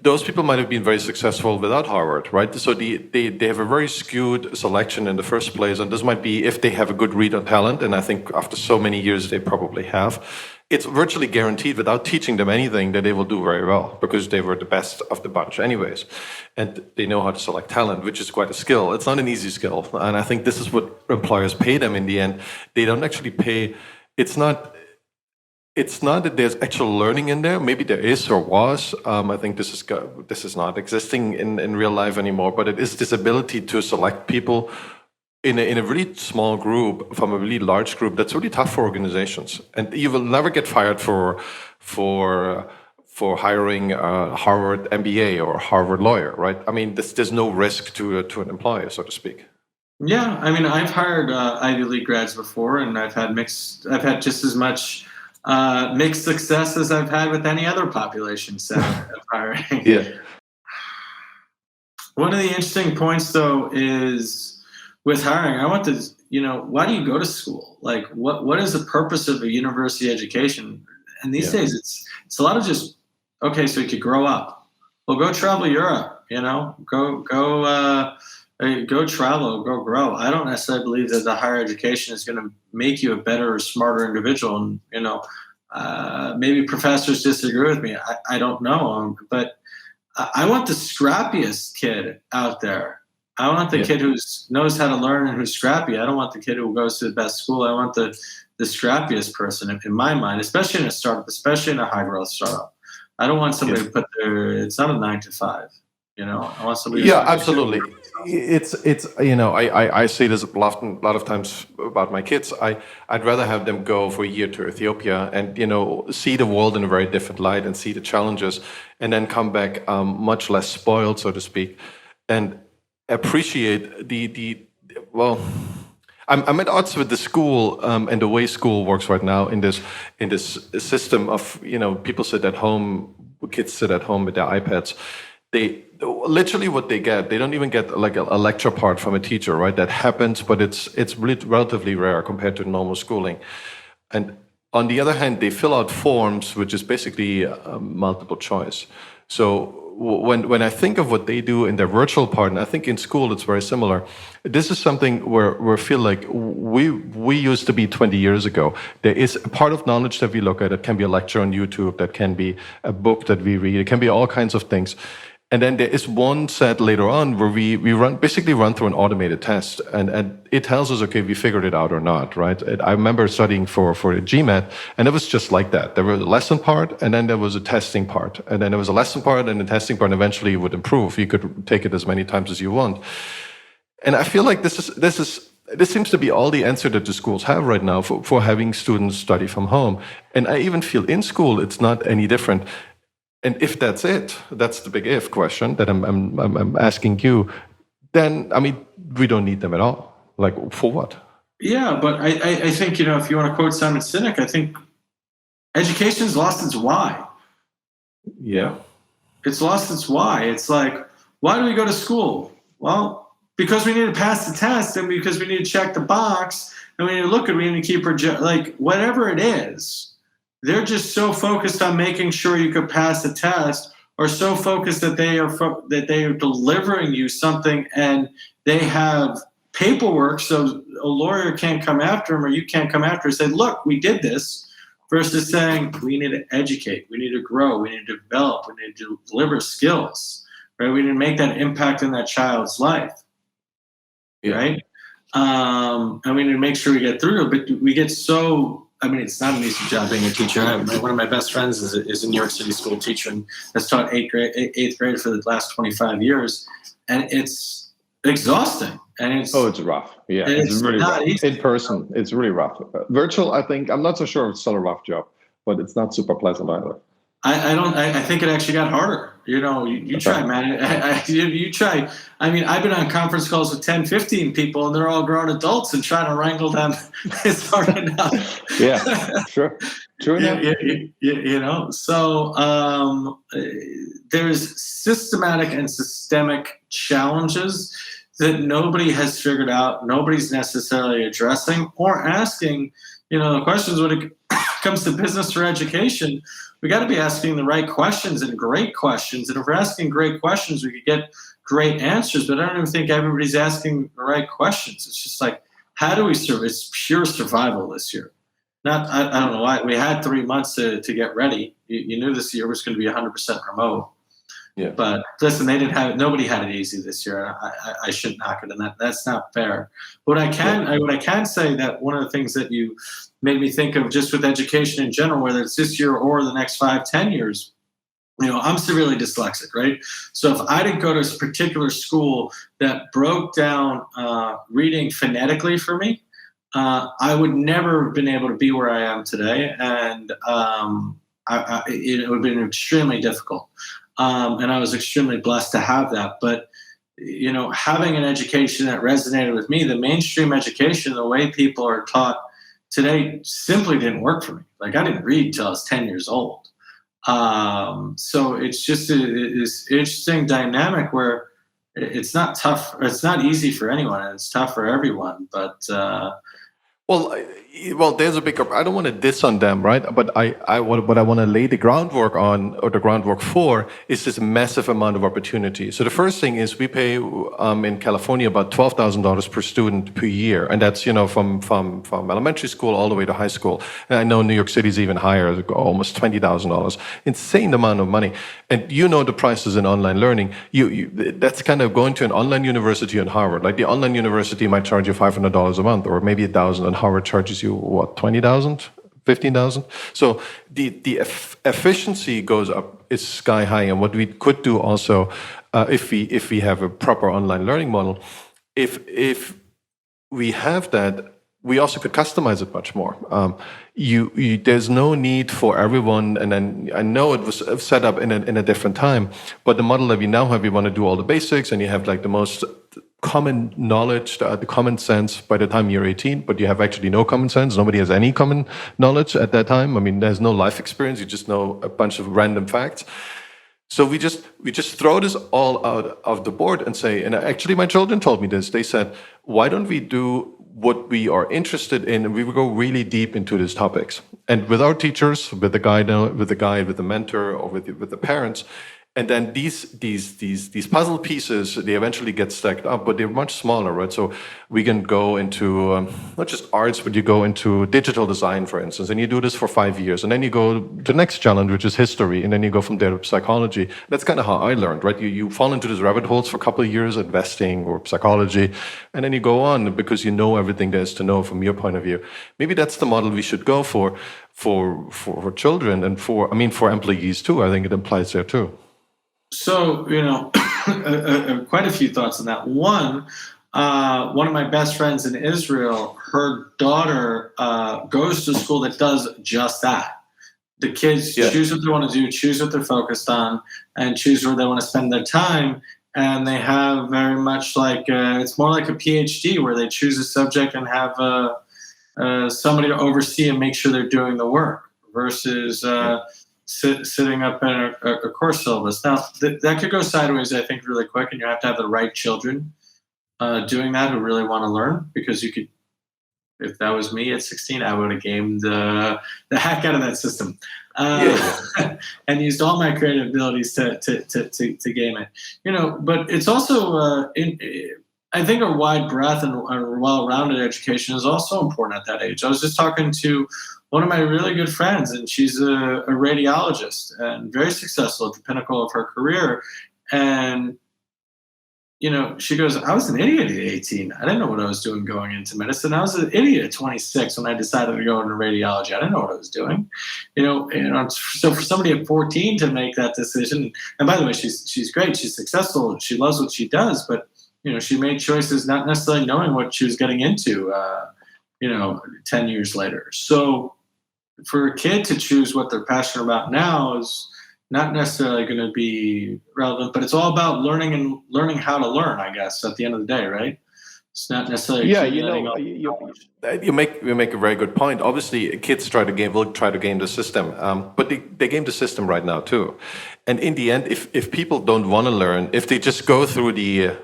Speaker 1: those people might have been very successful without Harvard, right? So they have a very skewed selection in the first place, and this might be if they have a good read on talent, and I think after so many years they probably have. It's virtually guaranteed without teaching them anything that they will do very well because they were the best of the bunch anyways. And they know how to select talent, which is quite a skill. It's not an easy skill. And I think this is what employers pay them in the end. They don't actually pay, it's not that there's actual learning in there. Maybe there is or was. I think this is not existing in real life anymore, but it is this ability to select people in a really small group from a really large group. That's really tough for organizations, and you will never get fired for hiring a Harvard MBA or a Harvard lawyer, right? I mean, there's no risk to an employer, so to speak.
Speaker 2: Yeah, I mean, I've hired Ivy League grads before, and I've had just as much mixed success as I've had with any other population set of hiring.
Speaker 1: Yeah.
Speaker 2: One of the interesting points, though, is with hiring, I want to, why do you go to school? Like, what is the purpose of a university education? And these days, it's a lot of just, okay, so you could grow up. Well, go travel Europe, go travel, go grow. I don't necessarily believe that the higher education is going to make you a better or smarter individual. And, maybe professors disagree with me. I don't know. But I want the scrappiest kid out there. I want the kid who knows how to learn and who's scrappy. I don't want the kid who goes to the best school. I want the scrappiest person in my mind, especially in a startup, especially in a high growth startup. I don't want somebody to put it's not a 9 to 5. I want somebody.
Speaker 1: Yeah, absolutely. It's I say this a lot of times about my kids. I'd rather have them go for a year to Ethiopia and see the world in a very different light and see the challenges, and then come back much less spoiled, so to speak, and appreciate I'm at odds with the school and the way school works right now in this system of people sit at home, kids sit at home with their iPads. They literally what they get, they don't even get like a lecture part from a teacher, right? That happens, but it's really relatively rare compared to normal schooling. And on the other hand, they fill out forms, which is basically multiple choice. So when I think of what they do in their virtual part, and I think in school it's very similar, this is something where I feel like we used to be 20 years ago. There is a part of knowledge that we look at. It can be a lecture on YouTube, that can be a book that we read, it can be all kinds of things. And then there is one set later on where we run through an automated test, and it tells us, okay, we figured it out or not, right? I remember studying for a GMAT, and it was just like that. There was a lesson part, and then there was a testing part, and then there was a lesson part, and the testing part eventually would improve. You could take it as many times as you want. And I feel like this seems to be all the answer that the schools have right now for having students study from home. And I even feel in school it's not any different. And if that's it, that's the big if question that I'm asking you, then, I mean, we don't need them at all. Like, for what?
Speaker 2: Yeah, but I think, if you want to quote Simon Sinek, I think education's lost its why.
Speaker 1: Yeah.
Speaker 2: It's lost its why. It's like, why do we go to school? Well, because we need to pass the test, and because we need to check the box, and we need to look at it, we need to keep like, whatever it is. They're just so focused on making sure you could pass the test, or so focused that they are delivering you something, and they have paperwork so a lawyer can't come after them, or you can't come after and say, look, we did this, versus saying we need to educate, we need to grow, we need to develop, we need to deliver skills, right? We need to make that impact in that child's life, right? And we need to make sure we get through it, but we get so... I mean, it's not an easy job being a teacher. One of my best friends is a New York City school teacher and has taught eighth grade for the last 25 years. And it's exhausting. And it's
Speaker 3: rough. Yeah, it's really rough. Easy. In person, it's really rough. Virtual, I think, I'm not so sure if it's still a rough job, but it's not super pleasant either.
Speaker 2: I think it actually got harder. You try, man. You try. I mean, I've been on conference calls with 10, 15 people, and they're all grown adults, and trying to wrangle them is hard enough.
Speaker 3: Yeah, sure. True enough.
Speaker 2: So there's systematic and systemic challenges that nobody has figured out, nobody's necessarily addressing or asking, the questions when it comes to business or education. We got to be asking the right questions and great questions. And if we're asking great questions, we could get great answers. But I don't even think everybody's asking the right questions. It's just like, how do we survive? It's pure survival this year. I don't know why. We had 3 months to get ready. You knew this year was going to be 100% remote.
Speaker 3: Yeah.
Speaker 2: But listen, nobody had it easy this year. I shouldn't knock it, and that's not fair. What I can say, that one of the things that you made me think of, just with education in general, whether it's this year or the next 5-10 years, I'm severely dyslexic, right? So if I didn't go to a particular school that broke down reading phonetically for me, I would never have been able to be where I am today, and it would have been extremely difficult. And I was extremely blessed to have that. But, having an education that resonated with me, the mainstream education, the way people are taught today, simply didn't work for me. Like, I didn't read till I was 10 years old. So it's just this interesting dynamic where it's not tough. It's not easy for anyone. It's tough for everyone. But
Speaker 1: well, there's a big. I don't want to diss on them, right? But what I want to lay the groundwork on, or the groundwork for, is this massive amount of opportunity. So the first thing is we pay in California about $12,000 per student per year, and that's from elementary school all the way to high school. And I know New York City is even higher, almost $20,000. Insane amount of money. And the prices in online learning. That's kind of going to an online university in Harvard. Like the online university might charge you $500 a month, or maybe $1,000, and Harvard charges you what, 20,000, 15,000. So the efficiency goes up. It's sky high. And what we could do also, if we have a proper online learning model, if we have that, we also could customize it much more. There's no need for everyone, and then I know it was set up in a different time, but the model that we now have, we want to do all the basics, and you have like the most common knowledge, the common sense by the time you're 18, but you have actually no common sense. Nobody has any common knowledge at that time. I mean, there's no life experience. You just know a bunch of random facts. So we just throw this all out of the board and say, and actually my children told me this. They said, why don't we do what we are interested in, and we will go really deep into these topics. And with our teachers, with the guide, with the mentor, or with the parents. And then these puzzle pieces, they eventually get stacked up, but they're much smaller, right? So we can go into not just arts, but you go into digital design, for instance, and you do this for 5 years. And then you go to the next challenge, which is history. And then you go from there to psychology. That's kind of how I learned, right? You fall into these rabbit holes for a couple of years, investing or psychology, and then you go on because you know everything there is to know from your point of view. Maybe that's the model we should go for children and for employees too. I think it applies there too.
Speaker 2: So, quite a few thoughts on that. One of my best friends in Israel, her daughter goes to a school that does just that. The kids choose what they want to do, choose what they're focused on, and choose where they want to spend their time. And they have very much like, it's more like a PhD where they choose a subject and have somebody to oversee and make sure they're doing the work versus sitting up in a course syllabus. Now, that could go sideways, I think, really quick, and you have to have the right children doing that who really want to learn, because you could, if that was me at 16, I would have gamed the heck out of that system and used all my creative abilities to game it. But it's also, I think a wide breadth and a well-rounded education is also important at that age. I was just talking to one of my really good friends, and she's a radiologist and very successful at the pinnacle of her career. And, she goes, I was an idiot at 18. I didn't know what I was doing going into medicine. I was an idiot at 26 when I decided to go into radiology. I didn't know what I was doing. So for somebody at 14 to make that decision, and by the way, she's great. She's successful. She loves what she does, but, she made choices not necessarily knowing what she was getting into, 10 years later. So, for a kid to choose what they're passionate about now is not necessarily going to be relevant, but it's all about learning how to learn, I guess, at the end of the day, right? It's not necessarily
Speaker 3: Yeah,
Speaker 2: accumulating all the knowledge.
Speaker 1: You make a very good point. Obviously, kids will try to game the system, but they game the system right now too. And in the end, if people don't want to learn, if they just go through the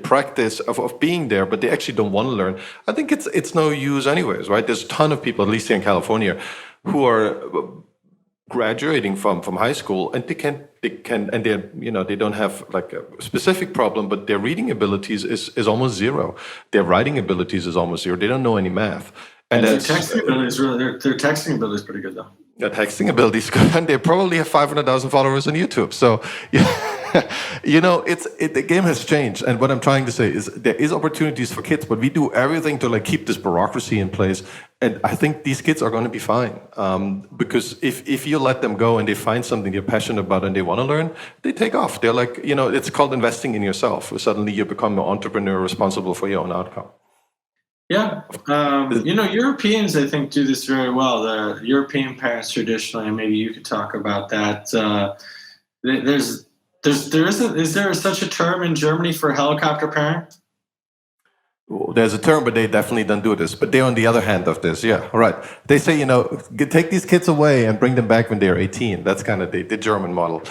Speaker 1: practice of being there, but they actually don't want to learn, I think it's no use anyways, right? There's a ton of people, at least here in California, who are graduating from high school, and they can and they don't have like a specific problem, but their reading abilities is almost zero. Their writing abilities is almost zero. They don't know any math. And
Speaker 2: their
Speaker 1: that's
Speaker 2: texting ability is their texting ability is pretty good though.
Speaker 1: their texting ability is good, and they probably have 500,000 followers on YouTube. So yeah, the game has changed. And what I'm trying to say is there is opportunities for kids, but we do everything to like keep this bureaucracy in place. And I think these kids are going to be fine, because if you let them go and they find something they're passionate about and they want to learn, they take off. They're like, it's called investing in yourself. Suddenly you become an entrepreneur responsible for your own outcome.
Speaker 2: Yeah. Europeans, I think, do this very well. The European parents traditionally, and maybe you could talk about that. Is there such a term in Germany for helicopter parent?
Speaker 1: There's a term, but they definitely don't do this. But they're on the other hand of this. Yeah, right. They say, take these kids away and bring them back when they're 18. That's kind of the German model.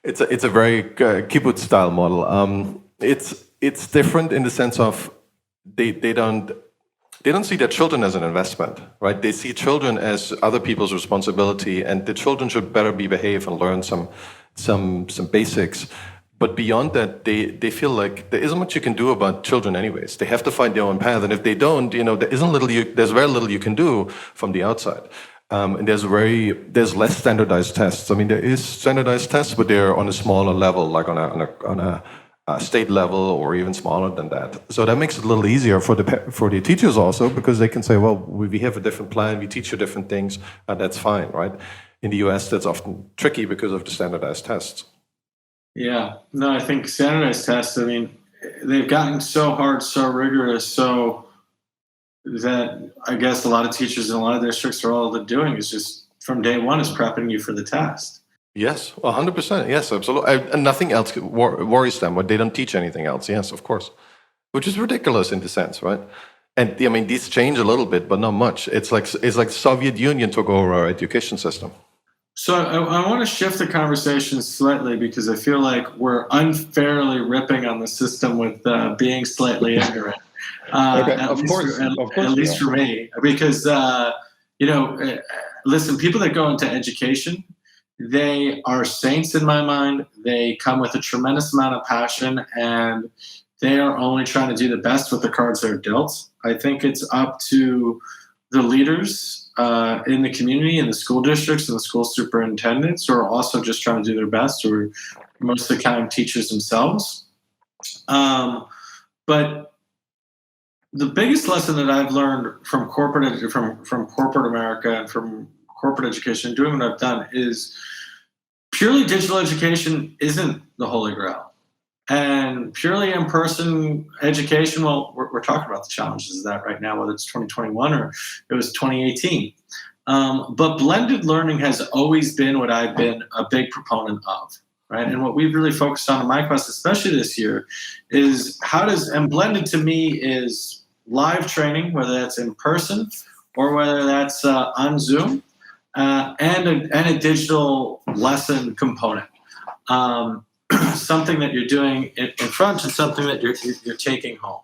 Speaker 1: It's a very kibbutz style model. It's different in the sense of they don't see their children as an investment, right? They see children as other people's responsibility, and the children should better be behaved and learn some basics. But beyond that, they feel like there isn't much you can do about children anyways. They have to find their own path, and if they don't, there's very little you can do from the outside. And there's less standardized tests. I mean, there is standardized tests, but they're on a smaller level, like on a state level or even smaller than that. So that makes it a little easier for the teachers also, because they can say, well, we have a different plan, we teach you different things, and that's fine, right? In the US, that's often tricky because of the standardized tests.
Speaker 2: Yeah, no, I think standardized tests, I mean, they've gotten so hard, so rigorous, so that I guess a lot of teachers in a lot of districts are all they're doing is just from day one is prepping you for the test.
Speaker 1: Yes, 100%. Yes, absolutely. And nothing else worries them. They don't teach anything else. Yes, of course. Which is ridiculous in the sense, right? And I mean, these change a little bit, but not much. It's like Soviet Union took over our education system.
Speaker 2: So I want to shift the conversation slightly because I feel like we're unfairly ripping on the system with being slightly ignorant.
Speaker 3: Okay,
Speaker 2: at
Speaker 3: least
Speaker 2: least for me, because listen, people that go into education, they are saints in my mind. They come with a tremendous amount of passion, and they are only trying to do the best with the cards they're dealt. I think it's up to the leaders in the community, in the school districts, and the school superintendents, who are also just trying to do their best, or most of the time teachers themselves. But the biggest lesson that I've learned from corporate America and from corporate education, doing what I've done, is purely digital education isn't the holy grail. And purely in-person education, well, we're talking about the challenges of that right now, whether it's 2021 or it was 2018. But blended learning has always been what I've been a big proponent of, right? And what we've really focused on in my class, especially this year, is and blended to me is live training, whether that's in person or whether that's on Zoom, and a digital lesson component. Something that you're doing in front and something that you're taking home.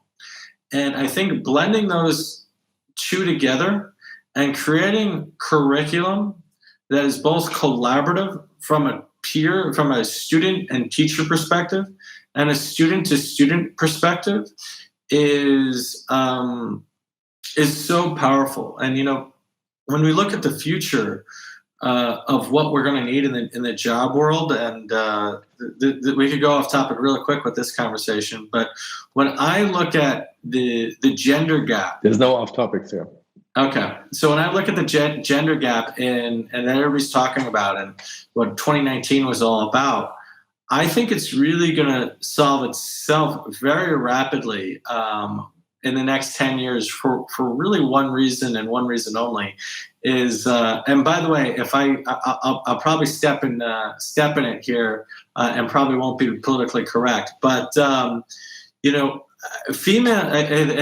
Speaker 2: And I think blending those two together and creating curriculum that is both collaborative from a student and teacher perspective and a student to student perspective is so powerful. And when we look at the future of what we're going to need in the job world, and we could go off topic really quick with this conversation, but when I look at the gender gap,
Speaker 3: there's no off topics here.
Speaker 2: Okay, so when I look at the gender gap and everybody's talking about and what 2019 was all about, I think it's really going to solve itself very rapidly in the next 10 years for really one reason and one reason only is, and by the way, if I'll probably step in it here, and probably won't be politically correct, but I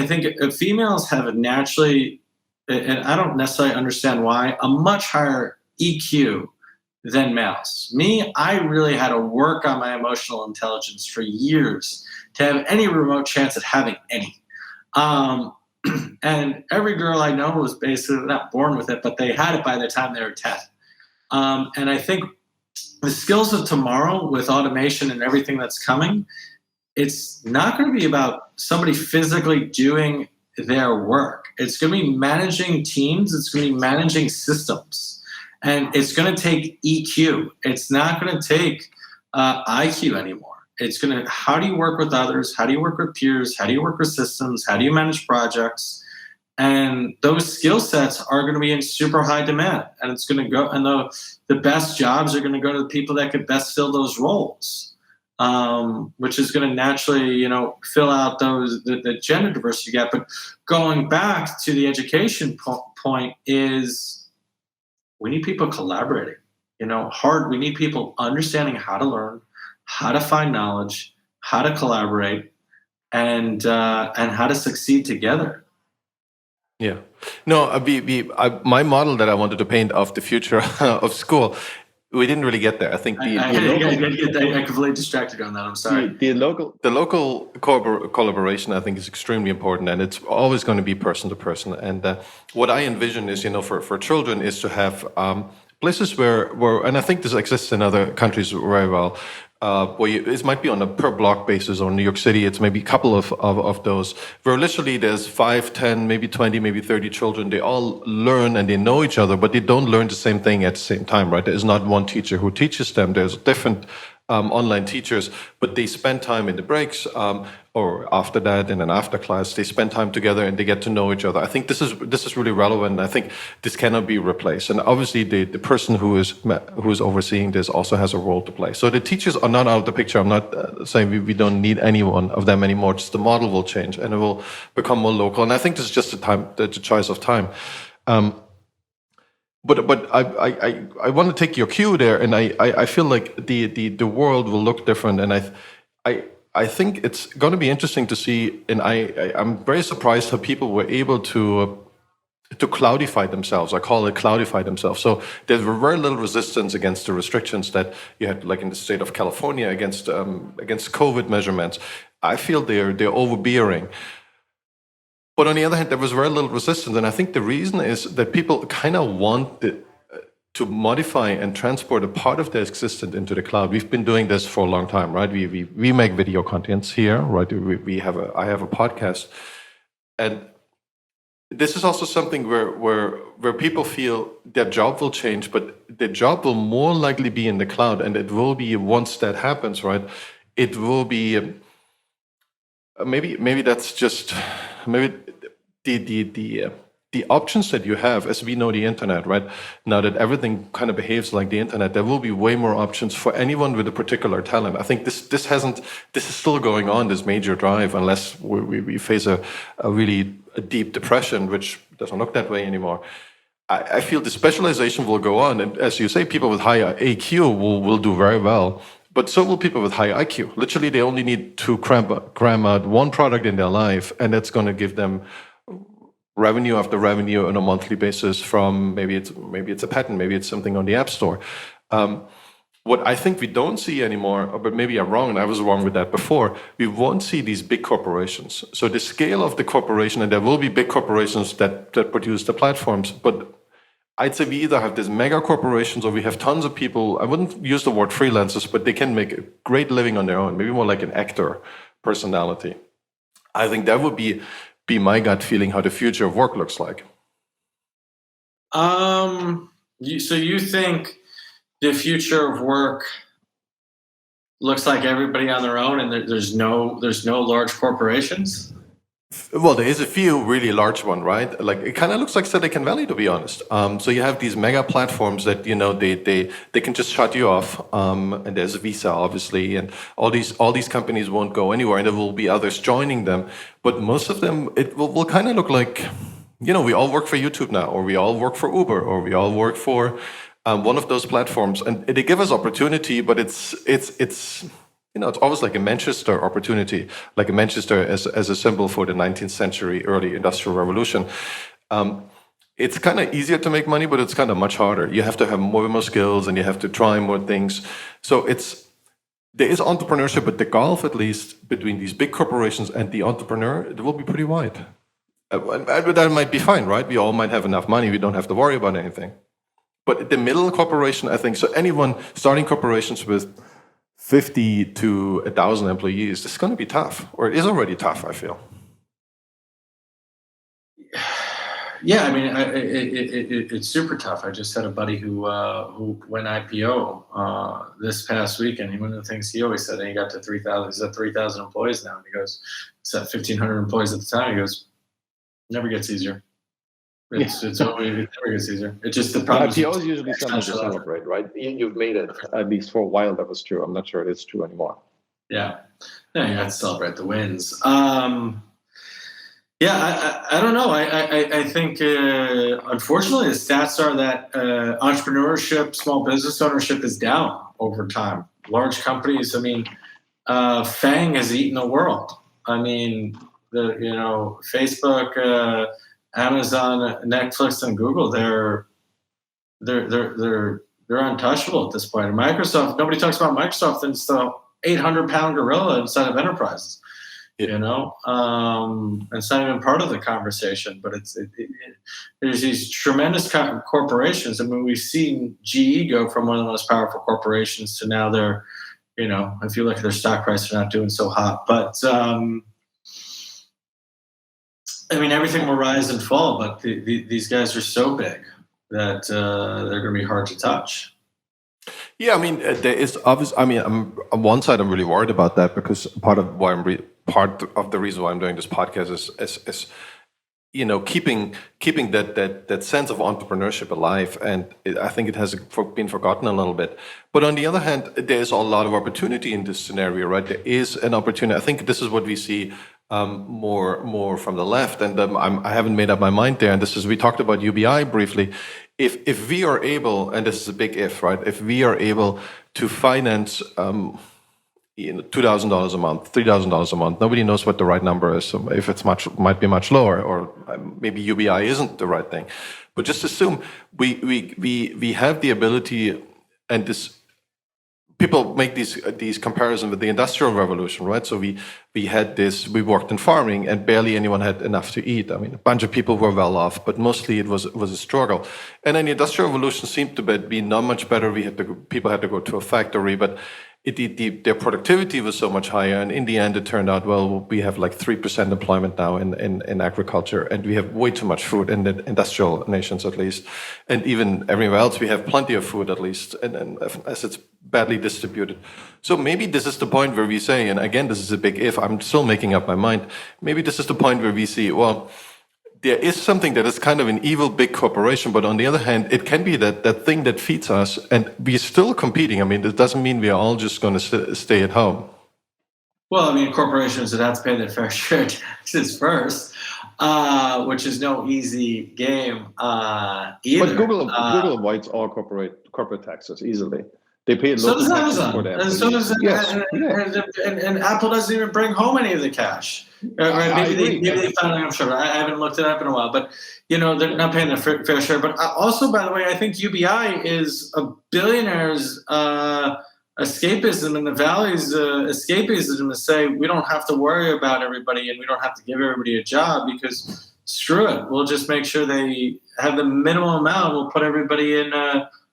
Speaker 2: think females have naturally, and I don't necessarily understand why, a much higher EQ than males. Me, I really had to work on my emotional intelligence for years to have any remote chance at having any. And every girl I know was basically not born with it, but they had it by the time they were 10. And I think the skills of tomorrow with automation and everything that's coming, it's not going to be about somebody physically doing their work. It's going to be managing teams. It's going to be managing systems. And it's going to take EQ. It's not going to take IQ anymore. It's going to, how do you work with others? How do you work with peers? How do you work with systems? How do you manage projects? And those skill sets are going to be in super high demand. And it's going to go, and the best jobs are going to go to the people that could best fill those roles, which is going to naturally, fill out the gender diversity gap. But going back to the education point is we need people collaborating, we need people understanding how to learn, how to find knowledge, how to collaborate, and how to succeed together.
Speaker 1: Yeah. No, my model that I wanted to paint of the future of school, we didn't really get there. I think
Speaker 2: I completely distracted on that. I'm sorry.
Speaker 3: The
Speaker 1: local collaboration, I think, is extremely important, and it's always going to be person to person. And what I envision is, for children, is to have places where, and I think this exists in other countries very well, where it might be on a per block basis, or New York City, it's maybe a couple of those, where literally there's 5, 10, maybe 20, maybe 30 children. They all learn and they know each other, but they don't learn the same thing at the same time, right? There's not one teacher who teaches them. There's different online teachers, but they spend time in the breaks, or after that, in an after class, they spend time together and they get to know each other. I think this is really relevant. I think this cannot be replaced. And obviously, the person who is overseeing this also has a role to play. So the teachers are not out of the picture. I'm not saying we don't need any one of them anymore. Just the model will change and it will become more local. And I think this is just the choice of time. But I want to take your cue there, and I feel like the world will look different, and I think it's going to be interesting to see, and I'm very surprised how people were able to cloudify themselves. I call it cloudify themselves. So there's very little resistance against the restrictions that you had, like in the state of California, against COVID measurements. I feel they're overbearing. But on the other hand, there was very little resistance. And I think the reason is that people kind of want to modify and transport a part of their existence into the cloud. We've been doing this for a long time, right? We make video contents here, right? I have a podcast. And this is also something where people feel their job will change, but their job will more likely be in the cloud. And it will be, once that happens, right? It will be, maybe that's just, maybe the options that you have, as we know the internet, right? Now that everything kind of behaves like the internet, there will be way more options for anyone with a particular talent. I think this is still going on, this major drive, unless we face a really deep depression, which doesn't look that way anymore. I feel the specialization will go on, and as you say, people with high AQ will do very well. But so will people with high IQ. Literally, they only need to cram out one product in their life, and that's going to give them revenue after revenue on a monthly basis from maybe it's a patent, maybe it's something on the App Store. What I think we don't see anymore, but maybe I'm wrong, and I was wrong with that before, we won't see these big corporations. So the scale of the corporation, and there will be big corporations that produce the platforms, but I'd say we either have these mega corporations or we have tons of people. I wouldn't use the word freelancers, but they can make a great living on their own, maybe more like an actor personality. I think that would be my gut feeling how the future of work looks like.
Speaker 2: So you think the future of work looks like everybody on their own, and there's no large corporations?
Speaker 1: Well, there is a few really large one, right? Like it kind of looks like Silicon Valley, to be honest. So you have these mega platforms that they can just shut you off, and there's Visa, obviously, and all these companies won't go anywhere, and there will be others joining them. But most of them, it will kind of look like, we all work for YouTube now, or we all work for Uber, or we all work for one of those platforms, and they give us opportunity, but it's always like a Manchester opportunity, like a Manchester as a symbol for the 19th century early industrial revolution. It's kind of easier to make money, but it's kind of much harder. You have to have more skills, and you have to try more things. So there is entrepreneurship, but the gulf, at least, between these big corporations and the entrepreneur, it will be pretty wide. But that might be fine, right? We all might have enough money. We don't have to worry about anything. But the middle corporation, I think, so anyone starting corporations with 50 to 1,000 employees, it's going to be tough, or it is already tough, I feel.
Speaker 2: Yeah, I mean, it's super tough. I just had a buddy who went IPO this past weekend. One of the things he always said, and he got to 3,000. He's at 3,000 employees now. And he goes, he's at 1,500 employees at the time. He goes, never gets easier. It never gets easier. It just the problem.
Speaker 3: IPO is usually something to celebrate, right? You've made it. At least for a while, that was true. I'm not sure it is true anymore.
Speaker 2: Yeah, you have to celebrate the wins. I don't know. I think unfortunately the stats are that entrepreneurship, small business ownership is down over time. Large companies. I mean, FANG has eaten the world. I mean, Facebook. Amazon, Netflix, and Google, they're untouchable at this point. And Microsoft, nobody talks about Microsoft, and it's the 800-pound gorilla inside of enterprises. Yeah. It's not even part of the conversation. But there's these tremendous corporations. I mean, we've seen GE go from one of the most powerful corporations to now they're, if you look at their stock price, they're not doing so hot. But I mean, everything will rise and fall, but these guys are so big that they're going to be hard to touch.
Speaker 1: Yeah, I mean, there is obviously. I mean, on one side, I'm really worried about that because part of the reason why I'm doing this podcast is keeping that sense of entrepreneurship alive, and I think it has been forgotten a little bit. But on the other hand, there is a lot of opportunity in this scenario, right? There is an opportunity. I think this is what we see. More from the left, and I haven't made up my mind there. And this is, we talked about UBI briefly. If we are able, and this is a big if, right? If we are able to finance $2,000 a month, $3,000 a month, nobody knows what the right number is. So if it's might be much lower, or maybe UBI isn't the right thing. But just assume we have the ability, and this. People make these comparisons with the Industrial Revolution, right? So we worked in farming, and barely anyone had enough to eat. I mean, a bunch of people were well off, but mostly it was a struggle. And then the Industrial Revolution seemed to be not much better. People had to go to a factory, but their productivity was so much higher. And in the end, it turned out, well, we have like 3% employment now in agriculture, and we have way too much food in the industrial nations, at least. And even everywhere else, we have plenty of food, at least, and as it's badly distributed. So maybe this is the point where we say, and again, this is a big if, I'm still making up my mind, maybe this is the point where we see, well, there is something that is kind of an evil big corporation, but on the other hand, it can be that thing that feeds us, and we're still competing. I mean, it doesn't mean we're all just going to stay at home.
Speaker 2: Well, I mean, corporations would have to pay their fair share of taxes first, which is no easy game either.
Speaker 3: But Google avoids all corporate taxes easily. They pay local taxes for them.
Speaker 2: And so does and Apple doesn't even bring home any of the cash. Maybe they finally, I'm sure. I haven't looked it up in a while, but they're not paying their fair share. But also, by the way, I think UBI is a billionaire's escapism, and the Valley's escapism to say we don't have to worry about everybody, and we don't have to give everybody a job because screw it, we'll just make sure they have the minimum amount. We'll put everybody in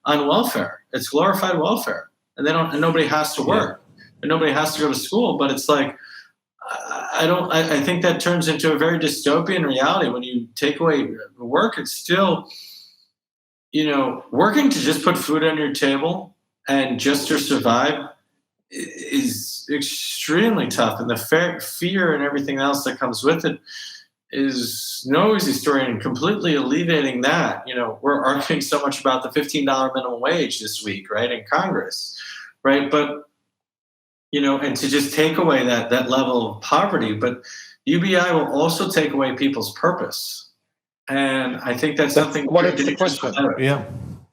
Speaker 2: on welfare. It's glorified welfare, and nobody has to work, and nobody has to go to school. But it's like, I think that turns into a very dystopian reality when you take away work. It's still, working to just put food on your table and just to survive is is extremely tough, and the fear and everything else that comes with it is no easy story. And completely alleviating that, we're arguing so much about the $15 minimum wage this week, right, in Congress, right? But and to just take away that level of poverty, but UBI will also take away people's purpose, and I think that's something.
Speaker 3: What is the question?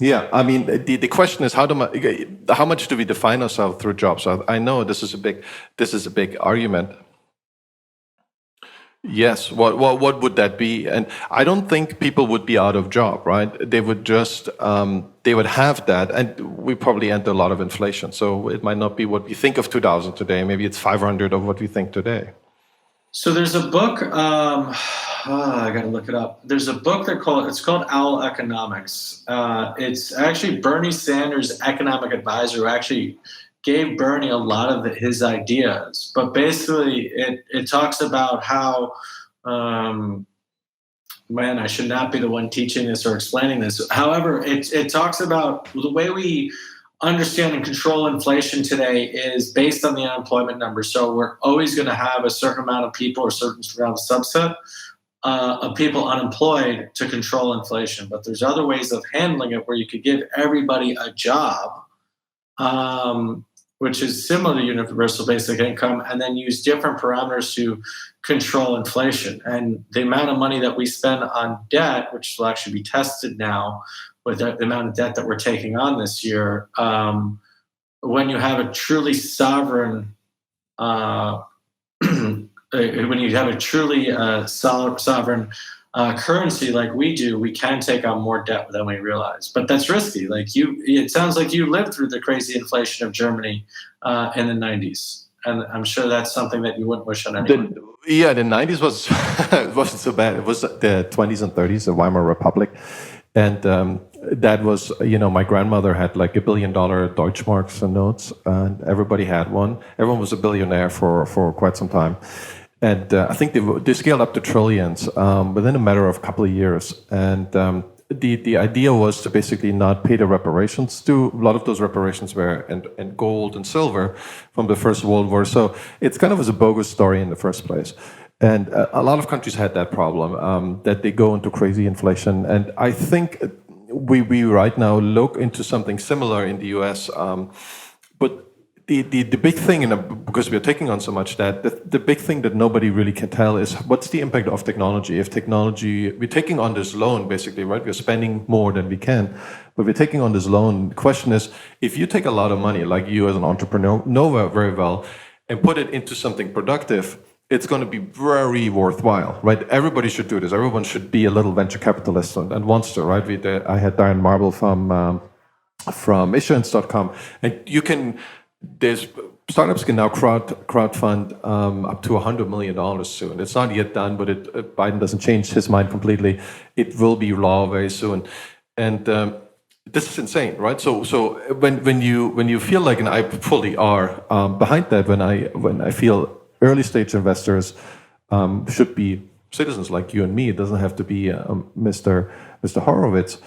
Speaker 1: Yeah. I mean, the question is how much do we define ourselves through jobs? I know this is a big argument. Yes. What would that be? And I don't think people would be out of job, right? They would just they would have that, and we probably enter a lot of inflation. So it might not be what we think of 2000 today. Maybe it's 500 of what we think today.
Speaker 2: So there's a book. I got to look it up. There's a book it's called Owl Economics. It's actually Bernie Sanders' economic advisor who actually gave Bernie a lot of his ideas. But basically, it talks about how, I should not be the one teaching this or explaining this. However, it talks about the way we understand and control inflation today is based on the unemployment numbers. So we're always going to have a certain amount of people or certain amount of subset of people unemployed to control inflation. But there's other ways of handling it where you could give everybody a job, which is similar to universal basic income, and then use different parameters to control inflation. And the amount of money that we spend on debt, which will actually be tested now with the amount of debt that we're taking on this year, when you have a truly sovereign sovereign currency like we do, we can take on more debt than we realize. But that's risky. It sounds like you lived through the crazy inflation of Germany in the 90s. And I'm sure that's something that you wouldn't wish on anyone.
Speaker 1: The 90s it wasn't so bad. It was the 20s and 30s, the Weimar Republic. And that was, my grandmother had like $1 billion Deutschmarks and notes, and everybody had one. Everyone was a billionaire for quite some time. And I think they scaled up to trillions within a matter of a couple of years. And the idea was to basically not pay the reparations. A lot of those reparations were in gold and silver from the First World War. So it's kind of a bogus story in the first place. And a lot of countries had that problem, that they go into crazy inflation. And I think we right now look into something similar in the US. But the big thing, because we're taking on so much debt, the big thing that nobody really can tell is what's the impact of technology. If technology, we're taking on this loan basically, right? We're spending more than we can, but we're taking on this loan. The question is, if you take a lot of money, like you as an entrepreneur know very well, and put it into something productive, it's going to be very worthwhile, right? Everybody should do this. Everyone should be a little venture capitalist and wants to, right? I had Darren Marble from issuance.com, and there's startups can now crowdfund up to $100 million soon. It's not yet done, but Biden doesn't change his mind completely. It will be law very soon, and this is insane, right? So when you feel like, and I fully are behind that, when I feel early stage investors should be citizens like you and me. It doesn't have to be Mr. Horowitz.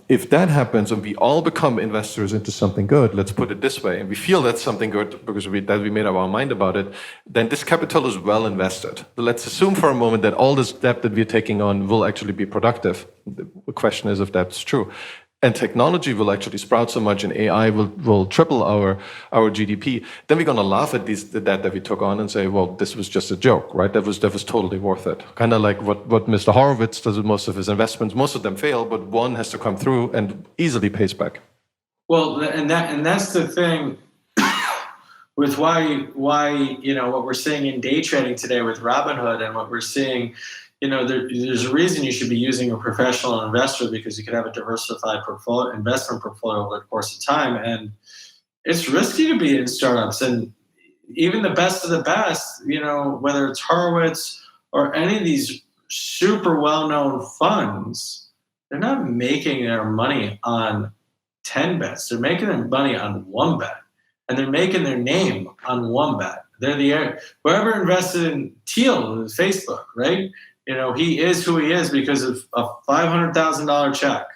Speaker 1: If that happens and we all become investors into something good, let's put it this way, and we feel that's something good because we made up our mind about it, then this capital is well invested. Let's assume for a moment that all this debt that we're taking on will actually be productive. The question is if that's true. And technology will actually sprout so much, and AI will triple our GDP. Then we're going to laugh at the debt that we took on and say, well, this was just a joke, right? That was totally worth it. Kind of like what Mr. Horowitz does with most of his investments. Most of them fail, but one has to come through and easily pays back.
Speaker 2: Well, and that's the thing with why what we're seeing in day trading today with Robinhood, and what we're seeing. There's a reason you should be using a professional investor, because you could have a diversified investment portfolio over the course of time. And it's risky to be in startups. And even the best of the best, whether it's Horowitz or any of these super well-known funds, they're not making their money on 10 bets. They're making their money on one bet. And they're making their name on one bet. They're whoever invested in Thiel, Facebook, right? He is who he is because of a $500,000 check,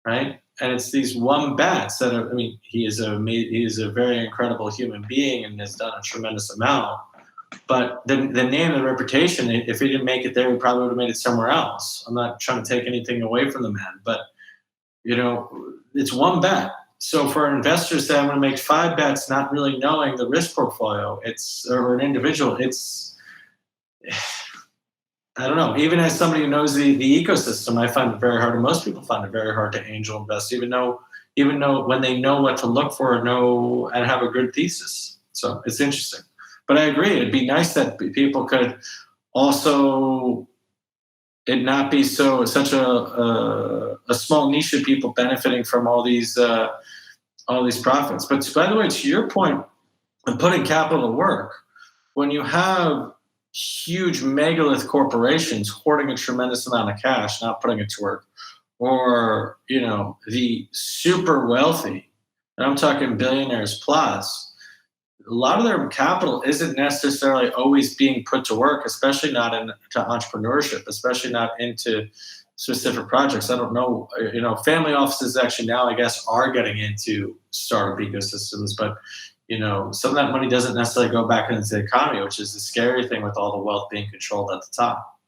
Speaker 2: right? and it's these one bats that are, I mean, he is a very incredible human being and has done a tremendous amount. But the name and the reputation, if he didn't make it there, he probably would have made it somewhere else. I'm not trying to take anything away from the man, but it's one bet. So for investors that I'm going to make 5 bets, not really knowing the risk portfolio, or an individual, I don't know. Even as somebody who knows the ecosystem, I find it very hard, and most people find it very hard to angel invest, even though when they know what to look for, and have a good thesis. So it's interesting. But I agree, it'd be nice that people could also it not be such a small niche of people benefiting from all these profits. But by the way, to your point, of putting capital to work, when you have huge megalith corporations hoarding a tremendous amount of cash, not putting it to work, or the super wealthy, and I'm talking billionaires plus, a lot of their capital isn't necessarily always being put to work, especially not into entrepreneurship, especially not into specific projects. I don't know, family offices actually now, I guess, are getting into startup ecosystems, but some of that money doesn't necessarily go back into the economy, which is the scary thing with all the wealth being controlled at the top.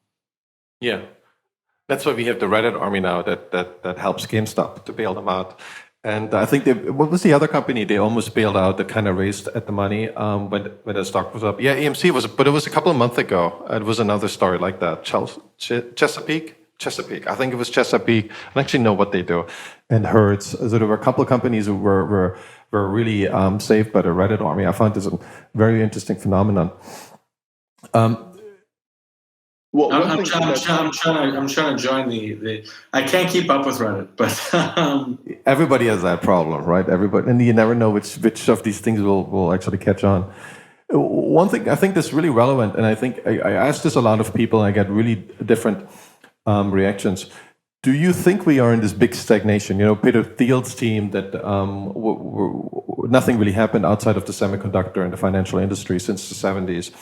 Speaker 1: Yeah. That's why we have the Reddit army now that helps GameStop to bail them out. And I think what was the other company they almost bailed out that kind of raised at the money when the stock was up? Yeah, AMC but it was a couple of months ago. It was another story like that. Chesapeake. I think it was Chesapeake. I don't actually know what they do. And Hertz. So there were a couple of companies who were really saved by the Reddit army. I found this a very interesting phenomenon.
Speaker 2: I'm trying to join the. I can't keep up with Reddit, but
Speaker 1: everybody has that problem, right? Everybody, and you never know which of these things will actually catch on. One thing I think that's really relevant, and I think I asked this a lot of people, and I get really different reactions. Do you think we are in this big stagnation? Peter Thiel's team that nothing really happened outside of the semiconductor and the financial industry since the 70s.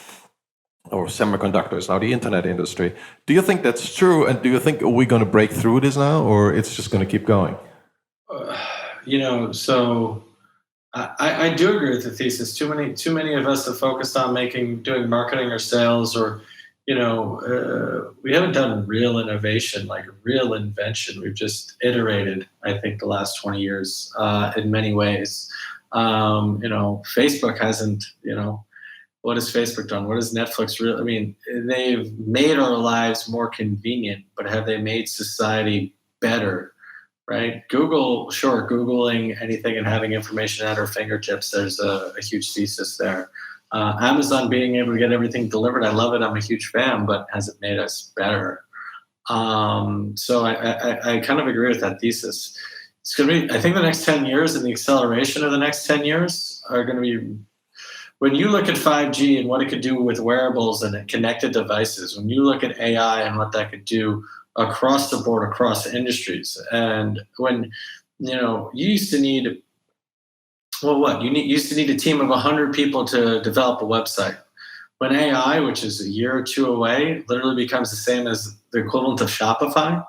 Speaker 1: Or semiconductors, now the internet industry. Do you think that's true? And do you think we're going to break through this now, or it's just going to keep going?
Speaker 2: So I do agree with the thesis. Too many of us have focused on doing marketing or sales, or we haven't done real innovation, like real invention. We've just iterated, I think, the last 20 years in many ways. Facebook hasn't, what has Facebook done? What has Netflix really? I mean, they've made our lives more convenient, but have they made society better? Right? Google, sure, Googling anything and having information at our fingertips, there's a huge thesis there. Amazon being able to get everything delivered, I love it. I'm a huge fan, but has it made us better? So I kind of agree with that thesis. It's going to be, I think the next 10 years and the acceleration of the next 10 years are going to be, when you look at 5G and what it could do with wearables and connected devices, when you look at AI and what that could do across the board, across industries, and when you used to need, used to need a team of 100 people to develop a website. When AI, which is a year or two away, literally becomes the same as the equivalent of Shopify,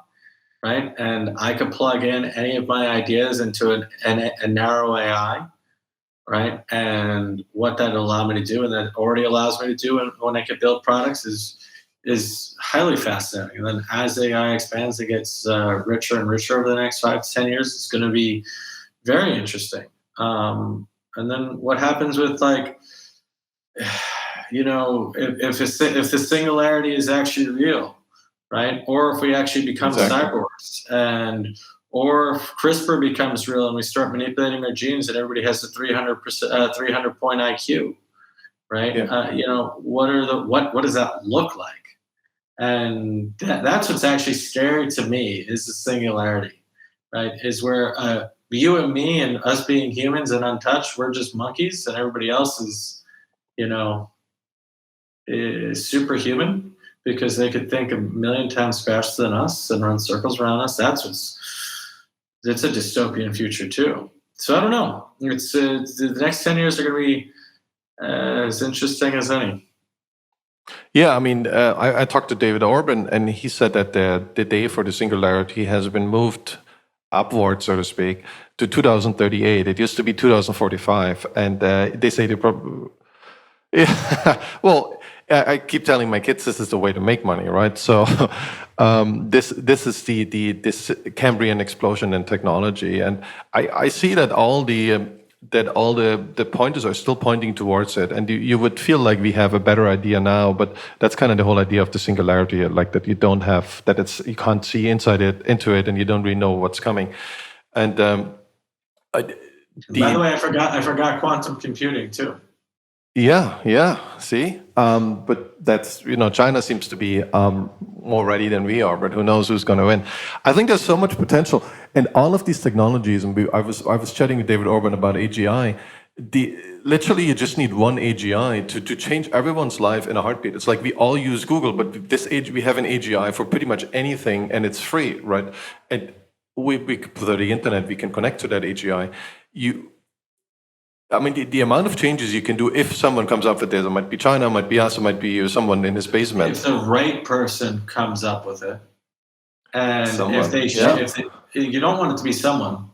Speaker 2: right? And I could plug in any of my ideas into a narrow AI. Right, and what that allowed me to do, and that already allows me to do when I can build products, is highly fascinating. And then as AI expands, it gets richer and richer over the next 5 to 10 years. It's going to be very interesting. And then what happens with if the singularity is actually real, right? Or if we actually become cyborgs, or if CRISPR becomes real and we start manipulating their genes and everybody has a 300 point IQ, right? Yeah. What does that look like? And that's what's actually scary to me, is the singularity, right? Is where you and me and us being humans and untouched, we're just monkeys, and everybody else is superhuman because they could think a million times faster than us and run circles around us. It's a dystopian future too. So I don't know. It's the next 10 years are going to be as interesting as any.
Speaker 1: Yeah, I mean, I talked to David Orban, and he said that the day for the singularity has been moved upward, so to speak, to 2038. It used to be 2045, and they say they probably. Yeah, well, I keep telling my kids this is the way to make money, right? So, this is this Cambrian explosion in technology, and I see that all the pointers are still pointing towards it, and you would feel like we have a better idea now, but that's kind of the whole idea of the singularity, like that you don't have that you can't see into it, and you don't really know what's coming, and
Speaker 2: By the way, I forgot quantum computing too.
Speaker 1: Yeah. See, but that's China seems to be more ready than we are. But who knows who's going to win? I think there's so much potential, and all of these technologies. And I was chatting with David Orban about AGI. Literally, you just need one AGI to change everyone's life in a heartbeat. It's like we all use Google, but we have an AGI for pretty much anything, and it's free, right? And we through the internet we can connect to that AGI. I mean, the amount of changes you can do if someone comes up with this, it might be China, it might be us, it might be someone in his basement.
Speaker 2: If the right person comes up with it, and you don't want it to be someone.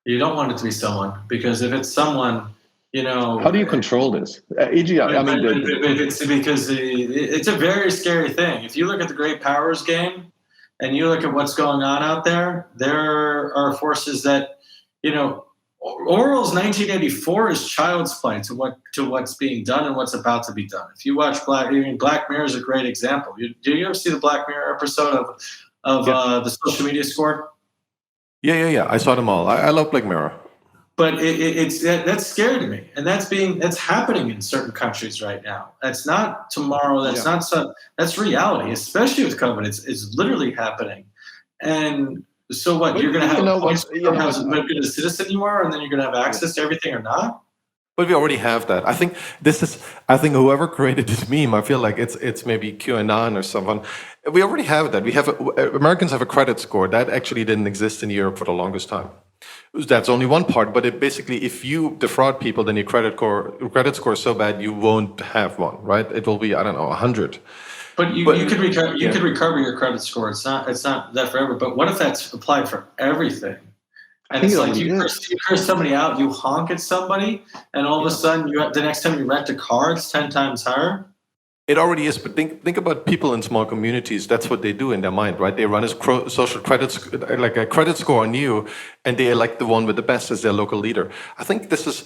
Speaker 2: You don't want it to be someone, because if it's someone,
Speaker 3: How do you control this? AGI,
Speaker 2: it's a very scary thing. If you look at the great powers game, and you look at what's going on out there, there are forces that, Orwell's 1984 is child's play to what's being done and what's about to be done. If you watch Black Mirror is a great example. Do you ever see the Black Mirror episode of the social media score?
Speaker 1: Yeah. I saw them all. I love Black Mirror.
Speaker 2: But that's scary to me, and that's happening in certain countries right now. That's not tomorrow. That's reality, especially with COVID. It's literally happening, and. So what? You're going to have a citizen you are, and then you're going to have access to everything or not?
Speaker 1: But we already have that. I think whoever created this meme, I feel like it's maybe QAnon or someone. We already have that. Americans have a credit score that actually didn't exist in Europe for the longest time. That's only one part, but it basically, if you defraud people, then your credit score is so bad you won't have one, right? It will be 100.
Speaker 2: But you could recover your credit score. It's not that forever. But what if that's applied for everything? And it's like you curse somebody out, you honk at somebody, and all of a sudden the next time you rent a car, it's 10 times higher.
Speaker 1: It already is, but think about people in small communities. That's what they do in their mind, right? They run a social like a credit score on you, and they elect the one with the best as their local leader. I think this is.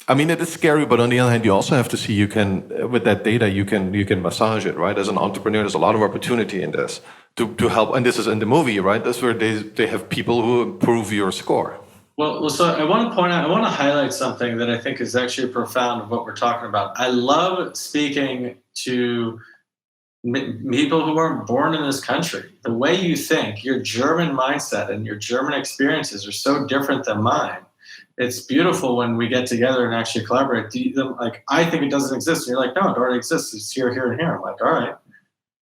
Speaker 1: I mean, it is scary, but on the other hand, you also have to see with that data, you can massage it, right? As an entrepreneur, there's a lot of opportunity in this to help. And this is in the movie, right? That's where they have people who improve your score.
Speaker 2: Well, so I want to highlight something that I think is actually profound of what we're talking about. I love speaking to people who weren't born in this country. The way you think, your German mindset and your German experiences are so different than mine. It's beautiful when we get together and actually collaborate. I think it doesn't exist. And you're like, no, it already exists. It's here, and here. I'm like, all right,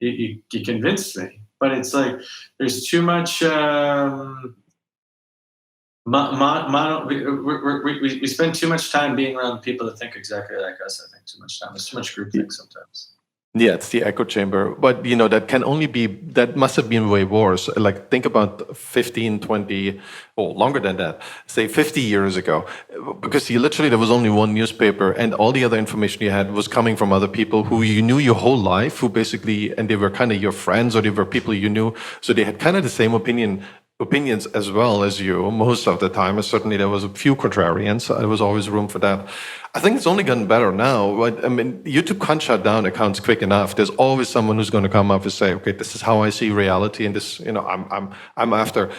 Speaker 2: you convinced me. But it's like there's too much. We spend too much time being around people that think exactly like us. I think too much time. There's too much groupthink sometimes.
Speaker 1: Yeah, it's the echo chamber. But, that must have been way worse. Like, think about 15, 20, or longer than that, say 50 years ago. Because there was only one newspaper, and all the other information you had was coming from other people who you knew your whole life, and they were kind of your friends, or they were people you knew. So they had kind of the same opinions as well as you most of the time. And certainly there was a few contrarians. So there was always room for that. I think it's only gotten better now. But I mean, YouTube can't shut down accounts quick enough. There's always someone who's going to come up and say, "Okay, this is how I see reality, and this, I'm after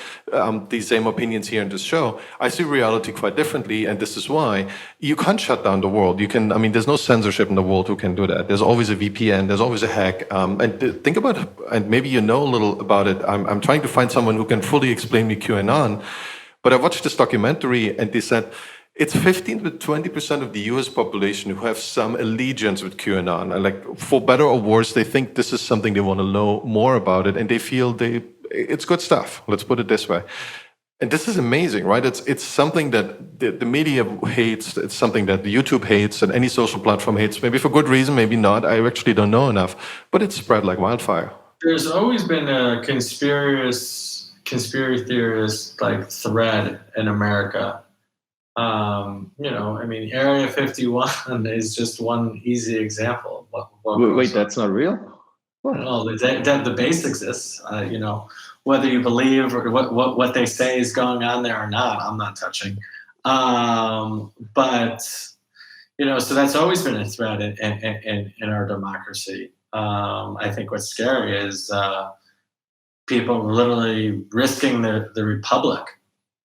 Speaker 1: these same opinions here in this show. I see reality quite differently, and this is why." You can't shut down the world. There's no censorship in the world who can do that. There's always a VPN. There's always a hack. Think about, and maybe you know a little about it. I'm trying to find someone who can fully explain me QAnon, but I watched this documentary, and they said. It's 15 to 20% of the US population who have some allegiance with QAnon. And like, for better or worse, they think this is something they want to know more about it, and they feel it's good stuff. Let's put it this way. And this is amazing, right? It's something that the media hates. It's something that YouTube hates, and any social platform hates. Maybe for good reason, maybe not. I actually don't know enough. But it's spread like wildfire.
Speaker 2: There's always been a conspiracy theorist like thread in America. I mean, Area 51 is just one easy example of what
Speaker 3: Wait,
Speaker 2: goes on.
Speaker 3: that's not real?
Speaker 2: Well, the base exists. Whether you believe or what they say is going on there or not, I'm not touching. But so that's always been a threat in our democracy. I think what's scary is people literally risking the republic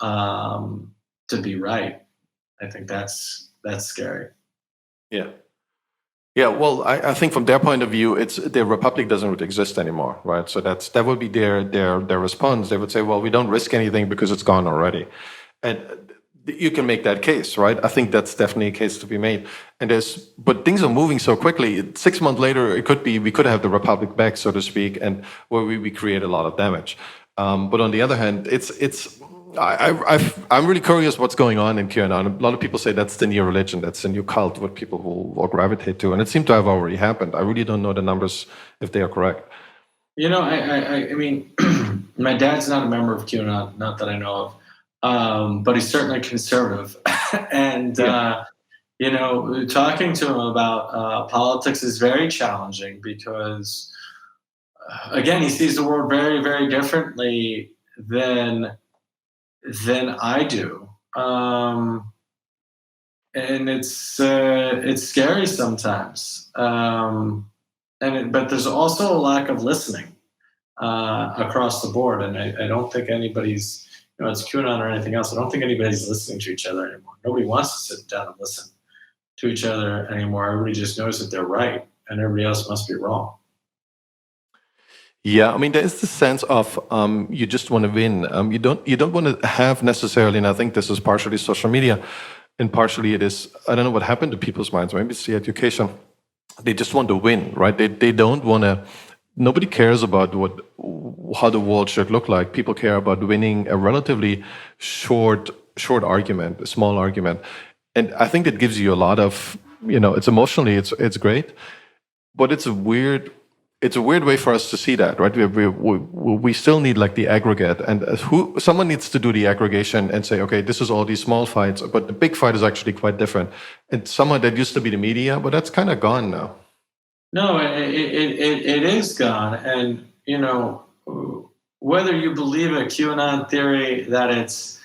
Speaker 2: to be right. I think that's scary.
Speaker 1: Yeah. Yeah, well, I think from their point of view, it's the republic doesn't really exist anymore, right? So that would be their response. They would say, well, we don't risk anything because it's gone already, and you can make that case, right? I think that's definitely a case to be made. But things are moving so quickly. 6 months later, we could have the republic back, so to speak, and where we create a lot of damage. But on the other hand, I'm really curious what's going on in QAnon. A lot of people say that's the new religion, that's the new cult, what people will gravitate to, and it seemed to have already happened. I really don't know the numbers if they are correct.
Speaker 2: I mean, my dad's not a member of QAnon, not that I know of, but he's certainly conservative, and talking to him about politics is very challenging because, again, he sees the world very, very differently than I do, and it's scary sometimes. But there's also a lack of listening across the board, and I don't think anybody's, it's QAnon or anything else. I don't think anybody's listening to each other anymore. Nobody wants to sit down and listen to each other anymore. Everybody just knows that they're right, and everybody else must be wrong.
Speaker 1: Yeah, I mean, there is this sense of you just want to win. You don't want to have necessarily, and I think this is partially social media, and partially it is, I don't know what happened to people's minds. Maybe it's the education. They just want to win, right? They don't want to. Nobody cares about how the world should look like. People care about winning a relatively short argument, a small argument, and I think that gives you a lot of, it's emotionally, it's great, but it's a weird way for us to see that, right? We still need like the aggregate, and someone needs to do the aggregation and say, okay, this is all these small fights, but the big fight is actually quite different. And someone that used to be the media, but that's kind of gone now.
Speaker 2: No, it is gone, and whether you believe a QAnon theory that it's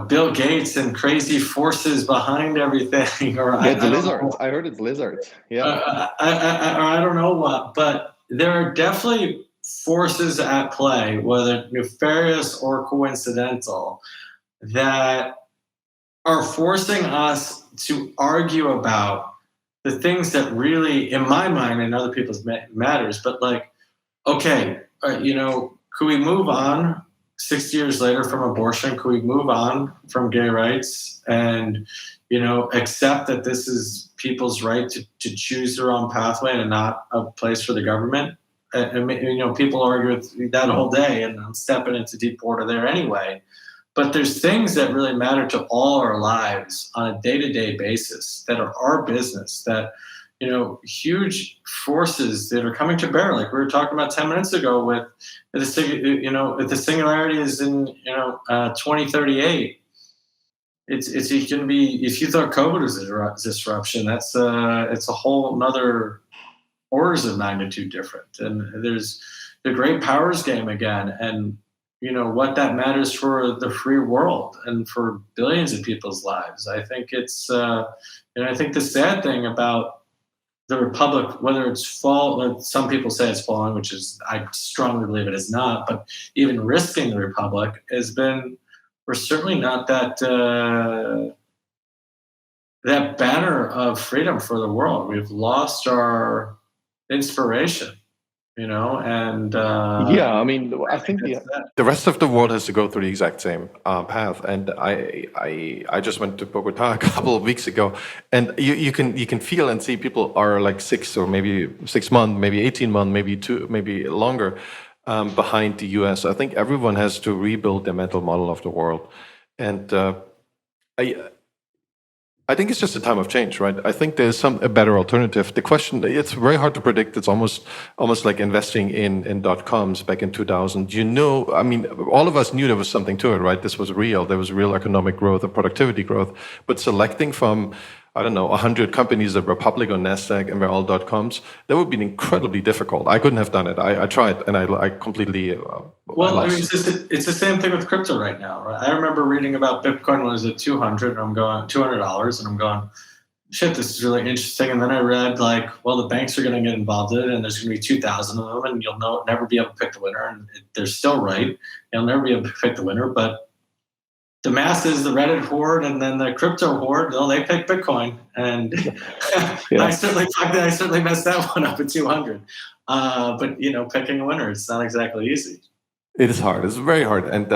Speaker 2: Bill Gates and crazy forces behind everything, or
Speaker 3: it's lizards. I heard it's lizards. Yeah.
Speaker 2: I don't know what, but there are definitely forces at play, whether nefarious or coincidental, that are forcing us to argue about the things that really, in my mind and other people's matters. But like, okay, could we move on 60 years later from abortion? Could we move on from gay rights and, accept that this is people's right to choose their own pathway and not a place for the government? And people argue with that all day, and I'm stepping into deep water there anyway. But there's things that really matter to all our lives on a day-to-day basis that are our business, that, huge forces that are coming to bear, like we were talking about 10 minutes ago with the singularity is in 2038. It's going to be, if you thought COVID was a disruption, it's a whole another orders of magnitude different. And there's the great powers game again, and what that matters for the free world and for billions of people's lives. I think it's I think the sad thing about the republic, whether it's some people say it's falling, which is, I strongly believe it is not, but even risking the republic we're certainly not that banner of freedom for the world. We've lost our inspiration, and
Speaker 3: I mean, I think
Speaker 1: the rest of the world has to go through the exact same path. And I just went to Bogota a couple of weeks ago, and you can feel and see people are like 6 or maybe 6 months, maybe 18 months, maybe 2, maybe longer behind the US. I think everyone has to rebuild their mental model of the world, and I think it's just a time of change, right? I think there's a better alternative. The question, it's very hard to predict. It's almost like investing in dot-coms back in 2000. I mean, all of us knew there was something to it, right? This was real. There was real economic growth and productivity growth. But selecting from, I don't know, 100 companies that were public on NASDAQ and were all dot-coms, that would be incredibly difficult. I couldn't have done it. I tried, and I completely
Speaker 2: Well, I mean, it's the same thing with crypto right now, right? I remember reading about Bitcoin when it was at 200, and I'm going $200, and I'm going, shit, this is really interesting. And then I read like, well, the banks are going to get involved in it, and there's going to be 2,000 of them, and you'll never be able to pick the winner. And they're still right; you'll never be able to pick the winner. But the masses, the Reddit horde, and then the crypto horde, well, they pick Bitcoin, and
Speaker 3: Yeah.
Speaker 2: I certainly messed that one up at 200. But picking a winner, it's not exactly easy.
Speaker 1: It is hard. It's very hard. And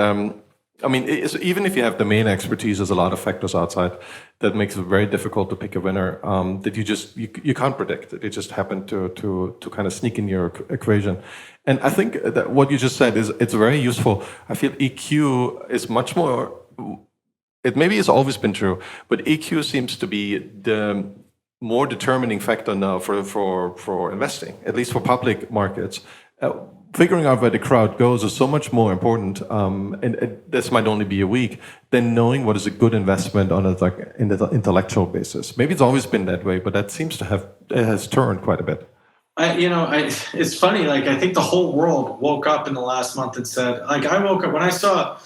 Speaker 1: I mean, even if you have domain expertise, there's a lot of factors outside that makes it very difficult to pick a winner that you can't predict. It just happened to kind of sneak in your equation. And I think that what you just said it's very useful. I feel EQ is much more. It maybe has always been true, but EQ seems to be the more determining factor now for investing, at least for public markets. Figuring out where the crowd goes is so much more important, and this might only be a week, than knowing what is a good investment on in the intellectual basis. Maybe it's always been that way, but that seems to it has turned quite a bit.
Speaker 2: It's funny. Like, I think the whole world woke up in the last month and said, like, I woke up when I saw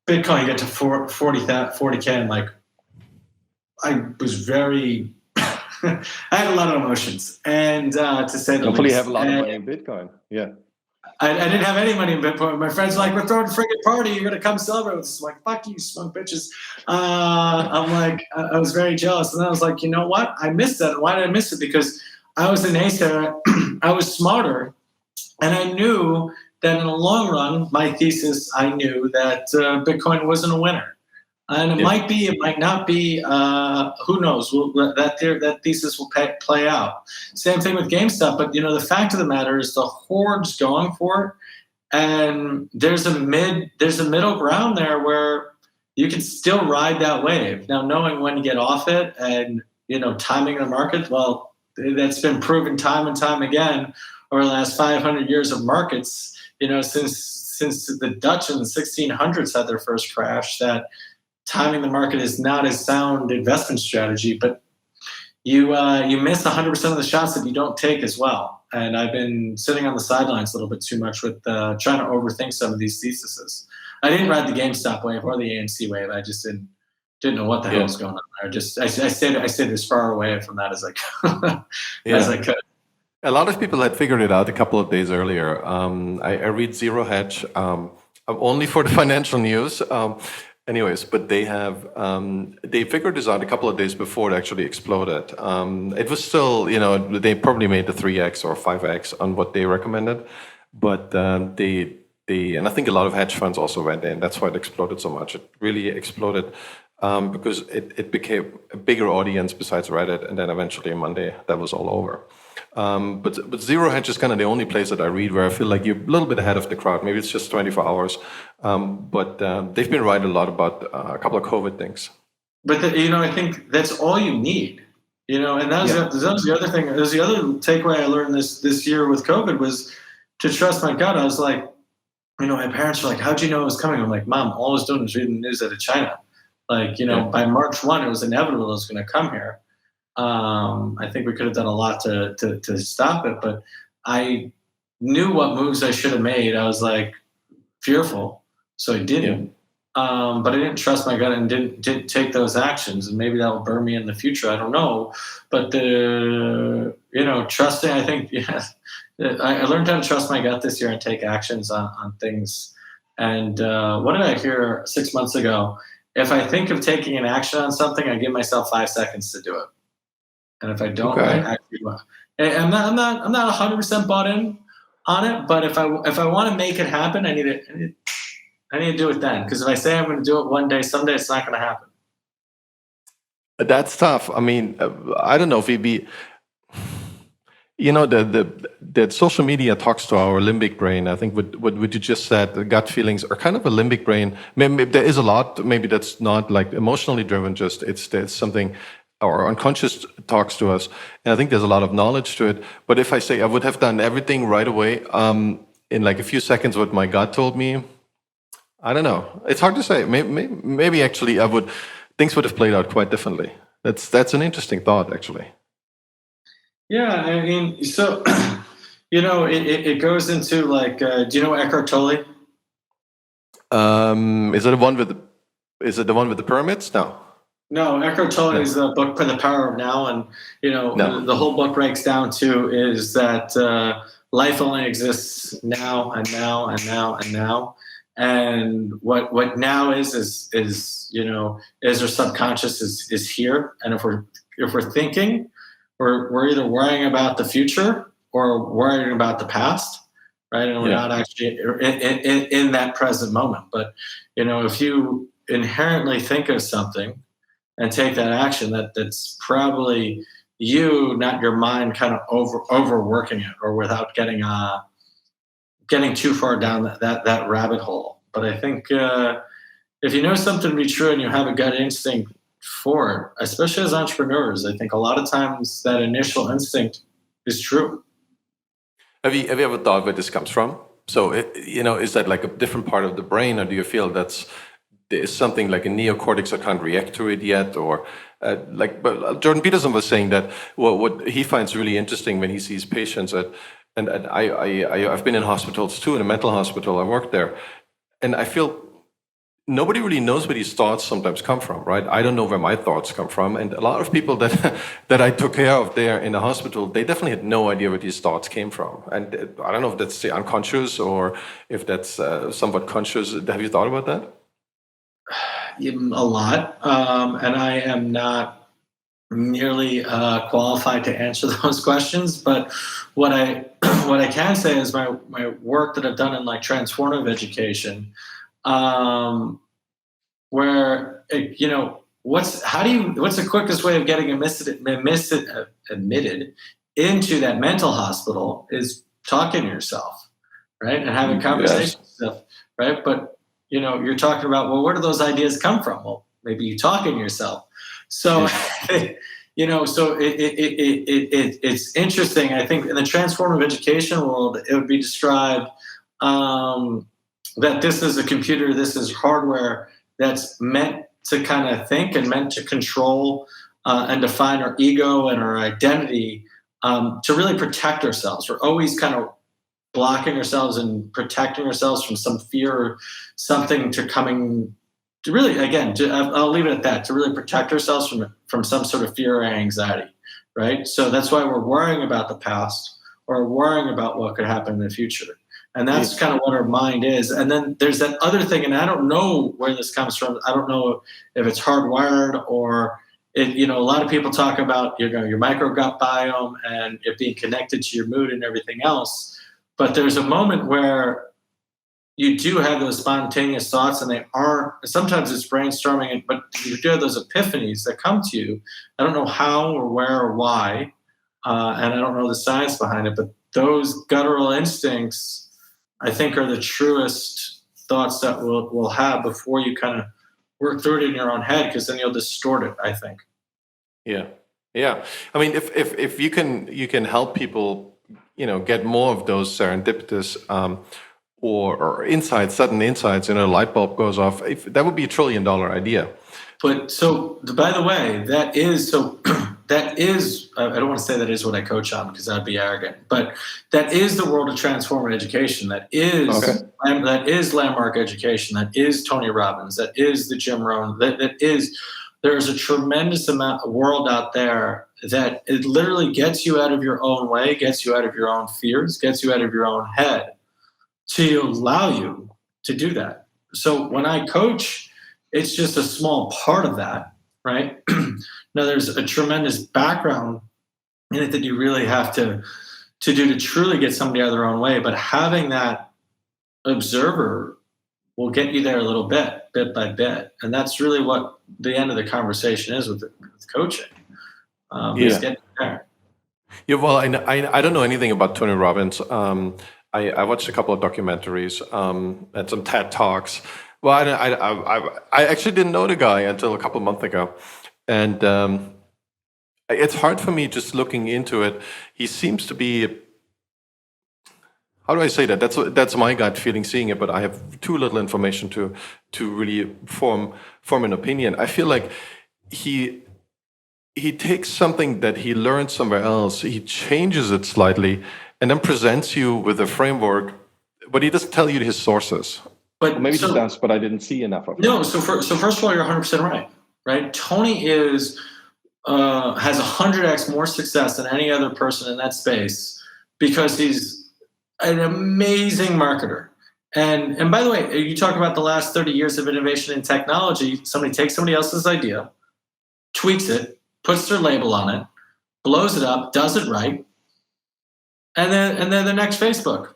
Speaker 2: Bitcoin get to 40K, and like, I was very. I had a lot of emotions, and to say the
Speaker 3: Hopefully,
Speaker 2: least.
Speaker 3: you have a lot of money in Bitcoin. Yeah.
Speaker 2: I didn't have any money in Bitcoin. My friends were like, we're throwing a friggin' party. You're going to come celebrate with us. I'm like, fuck you, smug bitches. I'm like, I was very jealous. And then I was like, you know what? I missed that. Why did I miss it? Because I was a naysayer. I was smarter. And I knew that in the long run, my thesis, I knew that Bitcoin wasn't a winner. And it might be, it might not be. Who knows? That thesis will play out. Same thing with GameStop. But the fact of the matter is, the horde's going for it, and there's a middle ground there where you can still ride that wave. Now, knowing when to get off it, and timing the market, well, that's been proven time and time again over the last 500 years of markets. Since the Dutch in the 1600s had their first crash, that timing the market is not a sound investment strategy, but you miss 100% of the shots that you don't take as well. And I've been sitting on the sidelines a little bit too much with trying to overthink some of these theses. I didn't ride the GameStop wave or the AMC wave. I just didn't know what the hell was going on there. I stayed as far away from that as I could. As I could.
Speaker 1: A lot of people had figured it out a couple of days earlier. I read Zero Hedge only for the financial news. Anyways, but they figured this out a couple of days before it actually exploded. It was still, they probably made the 3x or 5x on what they recommended, but and I think a lot of hedge funds also went in. That's why it exploded so much. It really exploded because it became a bigger audience besides Reddit, and then eventually Monday that was all over. But Zero Hedge is kind of the only place that I read where I feel like you're a little bit ahead of the crowd. Maybe it's just 24 hours. But they've been writing a lot about a couple of COVID things.
Speaker 2: But I think that's all you need. And that was the other thing. It was the other takeaway I learned this year with COVID was to trust my gut. I was like, my parents were like, "How'd you know it was coming?" I'm like, "Mom, all I was doing was reading the news out of China. Like, by March 1, it was inevitable it was going to come here." I think we could have done a lot to stop it, but I knew what moves I should have made. I was like fearful, so I didn't. But I didn't trust my gut and didn't take those actions, and maybe that will burn me in the future. I don't know, but trusting. I think I learned how to trust my gut this year and take actions on things. And what did I hear 6 months ago? If I think of taking an action on something, I give myself 5 seconds to do it. And if I don't, I actually will. I'm not 100% bought in on it, but if I want to make it happen, I need to do it then. Because if I say I'm going to do it one day, someday it's not going to happen.
Speaker 1: That's tough. I mean, I don't know if that social media talks to our limbic brain. I think what you just said, the gut feelings are kind of a limbic brain. Maybe there is a lot, maybe that's not like emotionally driven, just there's something our unconscious talks to us. And I think there's a lot of knowledge to it. But if I say I would have done everything right away, in like a few seconds, what my gut told me, I don't know. It's hard to say. Maybe actually things would have played out quite differently. That's an interesting thought, actually.
Speaker 2: Yeah, I mean, so it goes into like, do you know Eckhart Tolle?
Speaker 1: Is it the one with the pyramids? No.
Speaker 2: No, Eckhart Tolle is the book for the power of now, and the whole book breaks down to is that life only exists now and now and now and now, and what now is our subconscious is here, and if we're thinking, we're either worrying about the future or worrying about the past, right? And we're not actually in that present moment. But if you inherently think of something and take that action, that's probably you, not your mind, kind of overworking it, or without getting too far down that rabbit hole. But I think if you know something to be true and you have a gut instinct for it, especially as entrepreneurs, I think a lot of times that initial instinct is true.
Speaker 1: Have you ever thought where this comes from? So is that like a different part of the brain, or do you feel there's something like a neocortex that can't react to it yet, or but Jordan Peterson was saying that what he finds really interesting when he sees patients and I've been in hospitals too, in a mental hospital. I worked there, and I feel nobody really knows where these thoughts sometimes come from, right? I don't know where my thoughts come from, and a lot of people that I took care of there in the hospital, they definitely had no idea where these thoughts came from. And I don't know if that's unconscious or if that's somewhat conscious. Have you thought about that?
Speaker 2: A lot, and I am not nearly qualified to answer those questions. But what I can say is my work that I've done in like transformative education, where what's the quickest way of getting admitted into that mental hospital is talking to yourself, right, and having conversations and stuff, right? But you're talking about, well, where do those ideas come from? Well, maybe you talking to yourself. So, so it's interesting. I think in the transformative education world, it would be described that this is a computer, this is hardware that's meant to kind of think and meant to control and define our ego and our identity to really protect ourselves. We're always kind of blocking ourselves and protecting ourselves from some fear or something to coming to really, again, I'll leave it at that, to really protect ourselves from some sort of fear or anxiety, right? So that's why we're worrying about the past or worrying about what could happen in the future. And that's kind of what our mind is. And then there's that other thing, and I don't know where this comes from. I don't know if it's hardwired or a lot of people talk about your microgut biome and it being connected to your mood and everything else. But there's a moment where you do have those spontaneous thoughts, and they are, sometimes it's brainstorming, but you do have those epiphanies that come to you. I don't know how or where or why, and I don't know the science behind it, but those guttural instincts, I think, are the truest thoughts that we'll have before you kind of work through it in your own head, because then you'll distort it, I think.
Speaker 1: Yeah. I mean, if you can help people, get more of those serendipitous or insights, sudden insights, a light bulb goes off. That would be $1 trillion idea.
Speaker 2: But so, by the way, that is I don't want to say that is what I coach on, because that'd be arrogant, but that is the world of transformative education. That is landmark education. That is Tony Robbins. That is the Jim Rohn. There's a tremendous amount of world out there that it literally gets you out of your own way, gets you out of your own fears, gets you out of your own head to allow you to do that. So when I coach, it's just a small part of that, right? Now there's a tremendous background in it that you really have to do to truly get somebody out of their own way. But having that observer will get you there a little bit by bit. And that's really what the end of the conversation is with coaching. Is getting there.
Speaker 1: Yeah, well, I don't know anything about Tony Robbins. I watched a couple of documentaries and some TED Talks. Well, I actually didn't know the guy until a couple of months ago. And it's hard for me just looking into it. He seems to be, how do I say that? That's my gut feeling seeing it, but I have too little information to really form an opinion. I feel like he he takes something that he learned somewhere else, he changes it slightly, and then presents you with a framework, but he doesn't tell you his sources.
Speaker 2: But
Speaker 3: Maybe
Speaker 2: so,
Speaker 3: he does, but I didn't see enough of it.
Speaker 2: no, so first of all, you're 100% right. Right? Tony is has 100x more success than any other person in that space because he's an amazing marketer. And by the way, you talk about the last 30 years of innovation in technology. Somebody takes somebody else's idea, tweaks it, puts their label on it, blows it up, does it right, and then the next Facebook.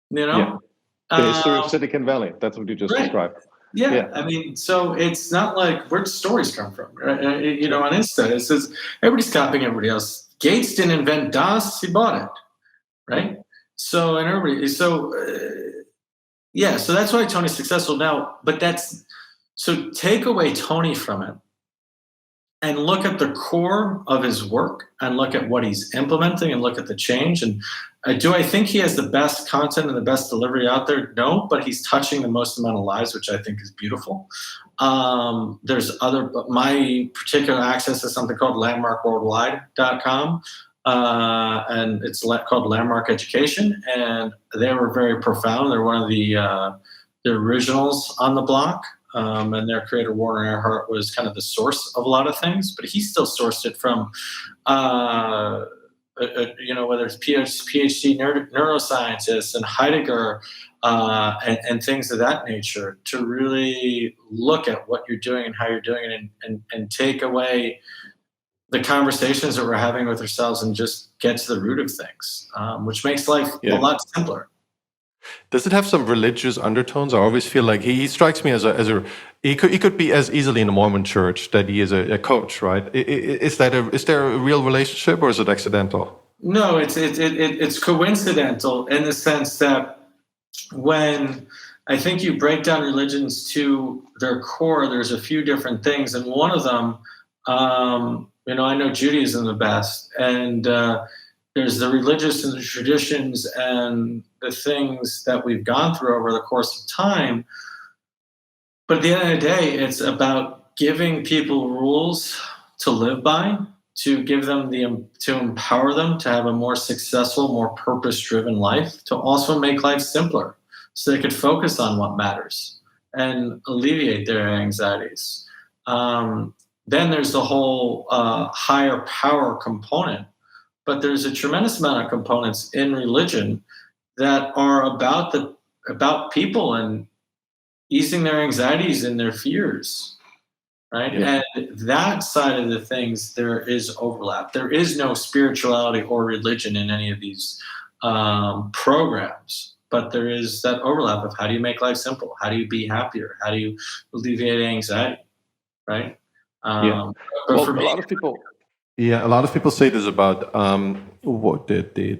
Speaker 2: You know,
Speaker 3: The history of Silicon Valley. That's what you just
Speaker 2: right.
Speaker 3: described.
Speaker 2: Yeah,
Speaker 3: Yeah.
Speaker 2: I mean, so it's not like where do stories come from? Right? You know, on Insta, it says everybody's copying everybody else. Gates didn't invent DOS; he bought it, right? So and everybody, so yeah, so that's why Tony's successful now. But that's so take away Tony from it and look at the core of his work and look at what he's implementing and look at the change. And do I think he has the best content and the best delivery out there? No, but he's touching the most amount of lives, which I think is beautiful. There's other, my particular access is something called landmarkworldwide.com. And it's called Landmark Education. And they were very profound. They're one of the originals on the block. And their creator, Warren Earhart, was kind of the source of a lot of things, but he still sourced it from, whether it's PhD neuroscientists and Heidegger and things of that nature to really look at what you're doing and how you're doing it and take away the conversations that we're having with ourselves and just get to the root of things, which makes life a lot simpler.
Speaker 1: Does it have some religious undertones? I always feel like he strikes me as a he could be as easily in the Mormon church that he is a coach, right? Is there a real relationship or is it accidental?
Speaker 2: No, it's coincidental in the sense that when I think you break down religions to their core, there's a few different things, and one of them, I know Judaism the best, and there's the religious and the traditions and the things that we've gone through over the course of time. But at the end of the day, it's about giving people rules to live by, to give them to empower them to have a more successful, more purpose-driven life, to also make life simpler so they could focus on what matters and alleviate their anxieties. Then there's the whole higher power component. But there's a tremendous amount of components in religion that are about people and easing their anxieties and their fears, right? Yeah. And that side of the things, there is overlap. There is no spirituality or religion in any of these programs, but there is that overlap of how do you make life simple? How do you be happier? How do you alleviate anxiety, right?
Speaker 3: Well, for a lot of people...
Speaker 1: Yeah, a lot of people say this about what the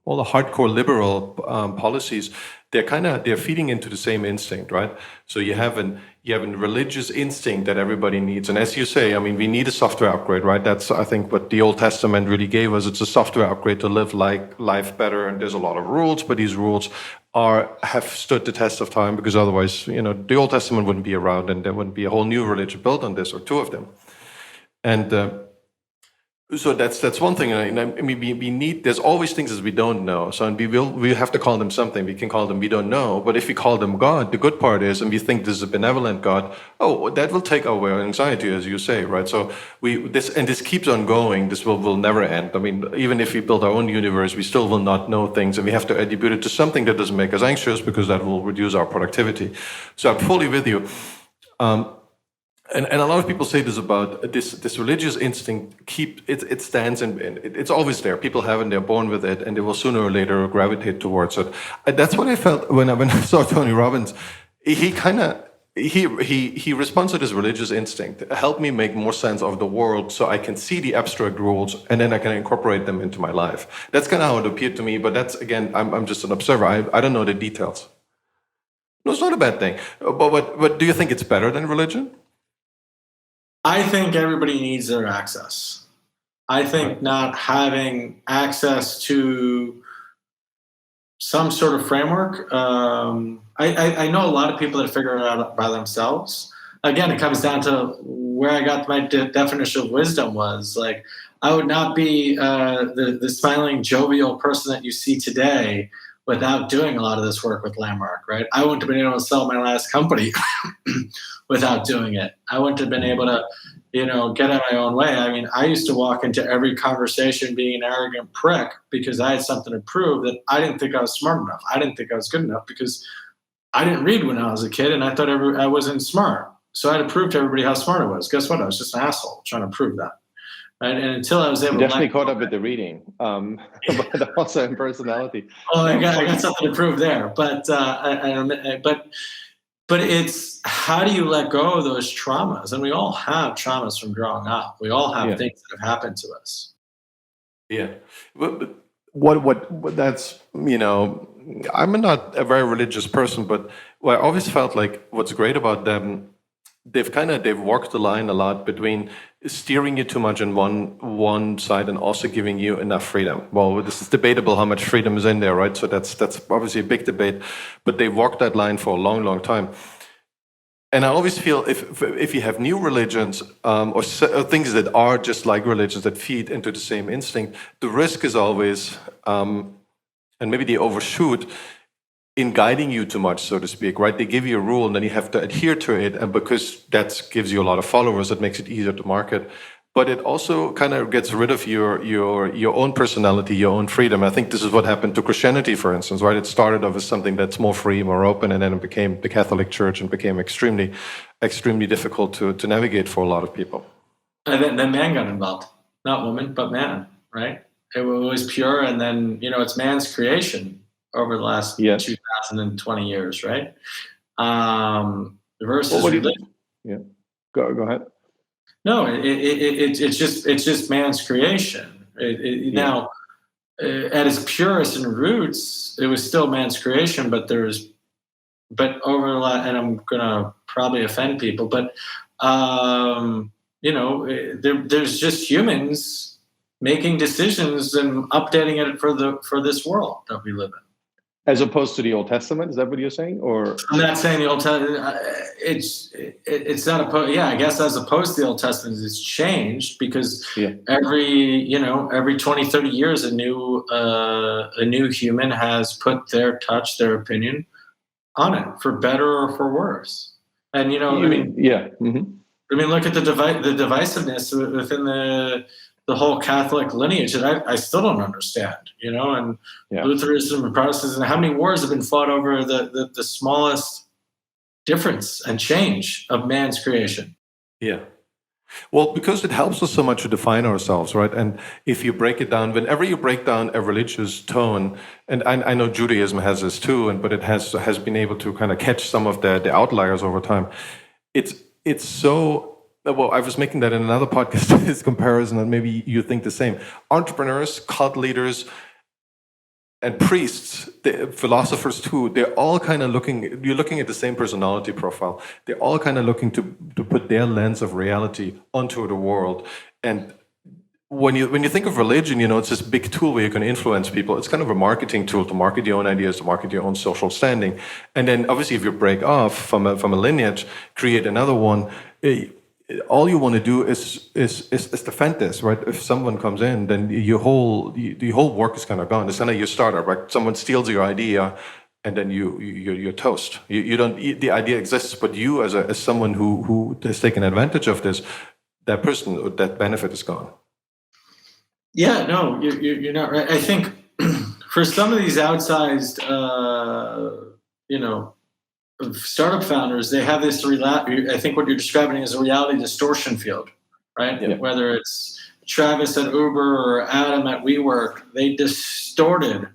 Speaker 1: all the hardcore liberal policies. They're feeding into the same instinct, right? So you have a religious instinct that everybody needs, and as you say, I mean, we need a software upgrade, right? That's I think what the Old Testament really gave us. It's a software upgrade to live life better, and there's a lot of rules, but these rules have stood the test of time because otherwise, the Old Testament wouldn't be around, and there wouldn't be a whole new religion built on this or two of them. And so that's one thing. I mean, we need. There's always things that we don't know. So and we have to call them something. We can call them we don't know. But if we call them God, the good part is, and we think this is a benevolent God, that will take away our anxiety, as you say, right? So this keeps on going. This will never end. I mean, even if we build our own universe, we still will not know things, and we have to attribute it to something that doesn't make us anxious because that will reduce our productivity. So I'm fully with you. And a lot of people say this about this religious instinct. It stands and it's always there. People have it, they're born with it, and they will sooner or later gravitate towards it. That's what I felt when I saw Tony Robbins. He kind of he responds to this religious instinct. Help me make more sense of the world so I can see the abstract rules and then I can incorporate them into my life. That's kind of how it appeared to me. But that's, again, I'm just an observer. I don't know the details. No, it's not a bad thing. But do you think it's better than religion?
Speaker 2: I think everybody needs their access. I think not having access to some sort of framework. I know a lot of people that figure it out by themselves. Again, it comes down to where I got my definition of wisdom was like, I would not be the smiling, jovial person that you see today without doing a lot of this work with Landmark, right? I wouldn't have been able to sell my last company without doing it. I wouldn't have been able to, get out my own way. I mean, I used to walk into every conversation being an arrogant prick because I had something to prove that I didn't think I was smart enough. I didn't think I was good enough because I didn't read when I was a kid and I thought I wasn't smart. So I had to prove to everybody how smart I was. Guess what? I was just an asshole trying to prove that. Right? And until I was able
Speaker 3: to definitely caught up with the reading, but also in personality.
Speaker 2: Oh, I got something to prove there, but it's how do you let go of those traumas? And we all have traumas from growing up. We all have things that have happened to us.
Speaker 1: Yeah, but what that's I'm not a very religious person, but I always felt like what's great about them. They've walked the line a lot between steering you too much on one side and also giving you enough freedom. Well, this is debatable how much freedom is in there, right? So that's obviously a big debate, but they walked that line for a long, long time. And I always feel if you have new religions or things that are just like religions that feed into the same instinct, the risk is always, and maybe they overshoot, in guiding you too much, so to speak, right? They give you a rule and then you have to adhere to it. And because that gives you a lot of followers, it makes it easier to market. But it also kind of gets rid of your own personality, your own freedom. I think this is what happened to Christianity, for instance, right? It started off as something that's more free, more open, and then it became the Catholic Church and became extremely, extremely difficult to navigate for a lot of people.
Speaker 2: And then man got involved. Not woman, but man, right? It was pure, and then, it's man's creation over the last 2020 years, right? Versus religion.
Speaker 3: Yeah, go ahead.
Speaker 2: No, it's just man's creation. Now, at its purest and roots, it was still man's creation, but over a lot, and I'm gonna probably offend people, but there's just humans making decisions and updating it for this world that we live in.
Speaker 3: As opposed to the Old Testament, is that what you're saying? Or
Speaker 2: I'm not saying the Old Testament. It's not opposed. Yeah, I guess as opposed to the Old Testament, it's changed because every 20, 30 years, a new human has put their touch, their opinion on it, for better or for worse. And look at the divisiveness within the whole Catholic lineage that I still don't understand, and Lutheranism and Protestantism, how many wars have been fought over the smallest difference and change of man's creation?
Speaker 1: Yeah. Well, because it helps us so much to define ourselves, right? And if you break it down, whenever you break down a religious tone, and I know Judaism has this too, but it has been able to kind of catch some of the outliers over time. It's so. Well, I was making that in another podcast, this comparison, and maybe you think the same. Entrepreneurs, cult leaders, and priests, philosophers too, they're all kind of you're looking at the same personality profile. They're all kind of looking to put their lens of reality onto the world. And when you think of religion, it's this big tool where you can influence people. It's kind of a marketing tool to market your own ideas, to market your own social standing. And then obviously if you break off from a lineage, create another one, all you want to do is defend this, right? If someone comes in, then the whole work is kind of gone. It's kind of your startup, right? Someone steals your idea, and then you're toast. You don't. The idea exists, but you as someone who has taken advantage of this, that person, that benefit is gone.
Speaker 2: Yeah, no, you're not right. I think for some of these outsized, startup founders, they have this. I think what you're describing is a reality distortion field, right? Yeah. Whether it's Travis at Uber or Adam at WeWork, they distorted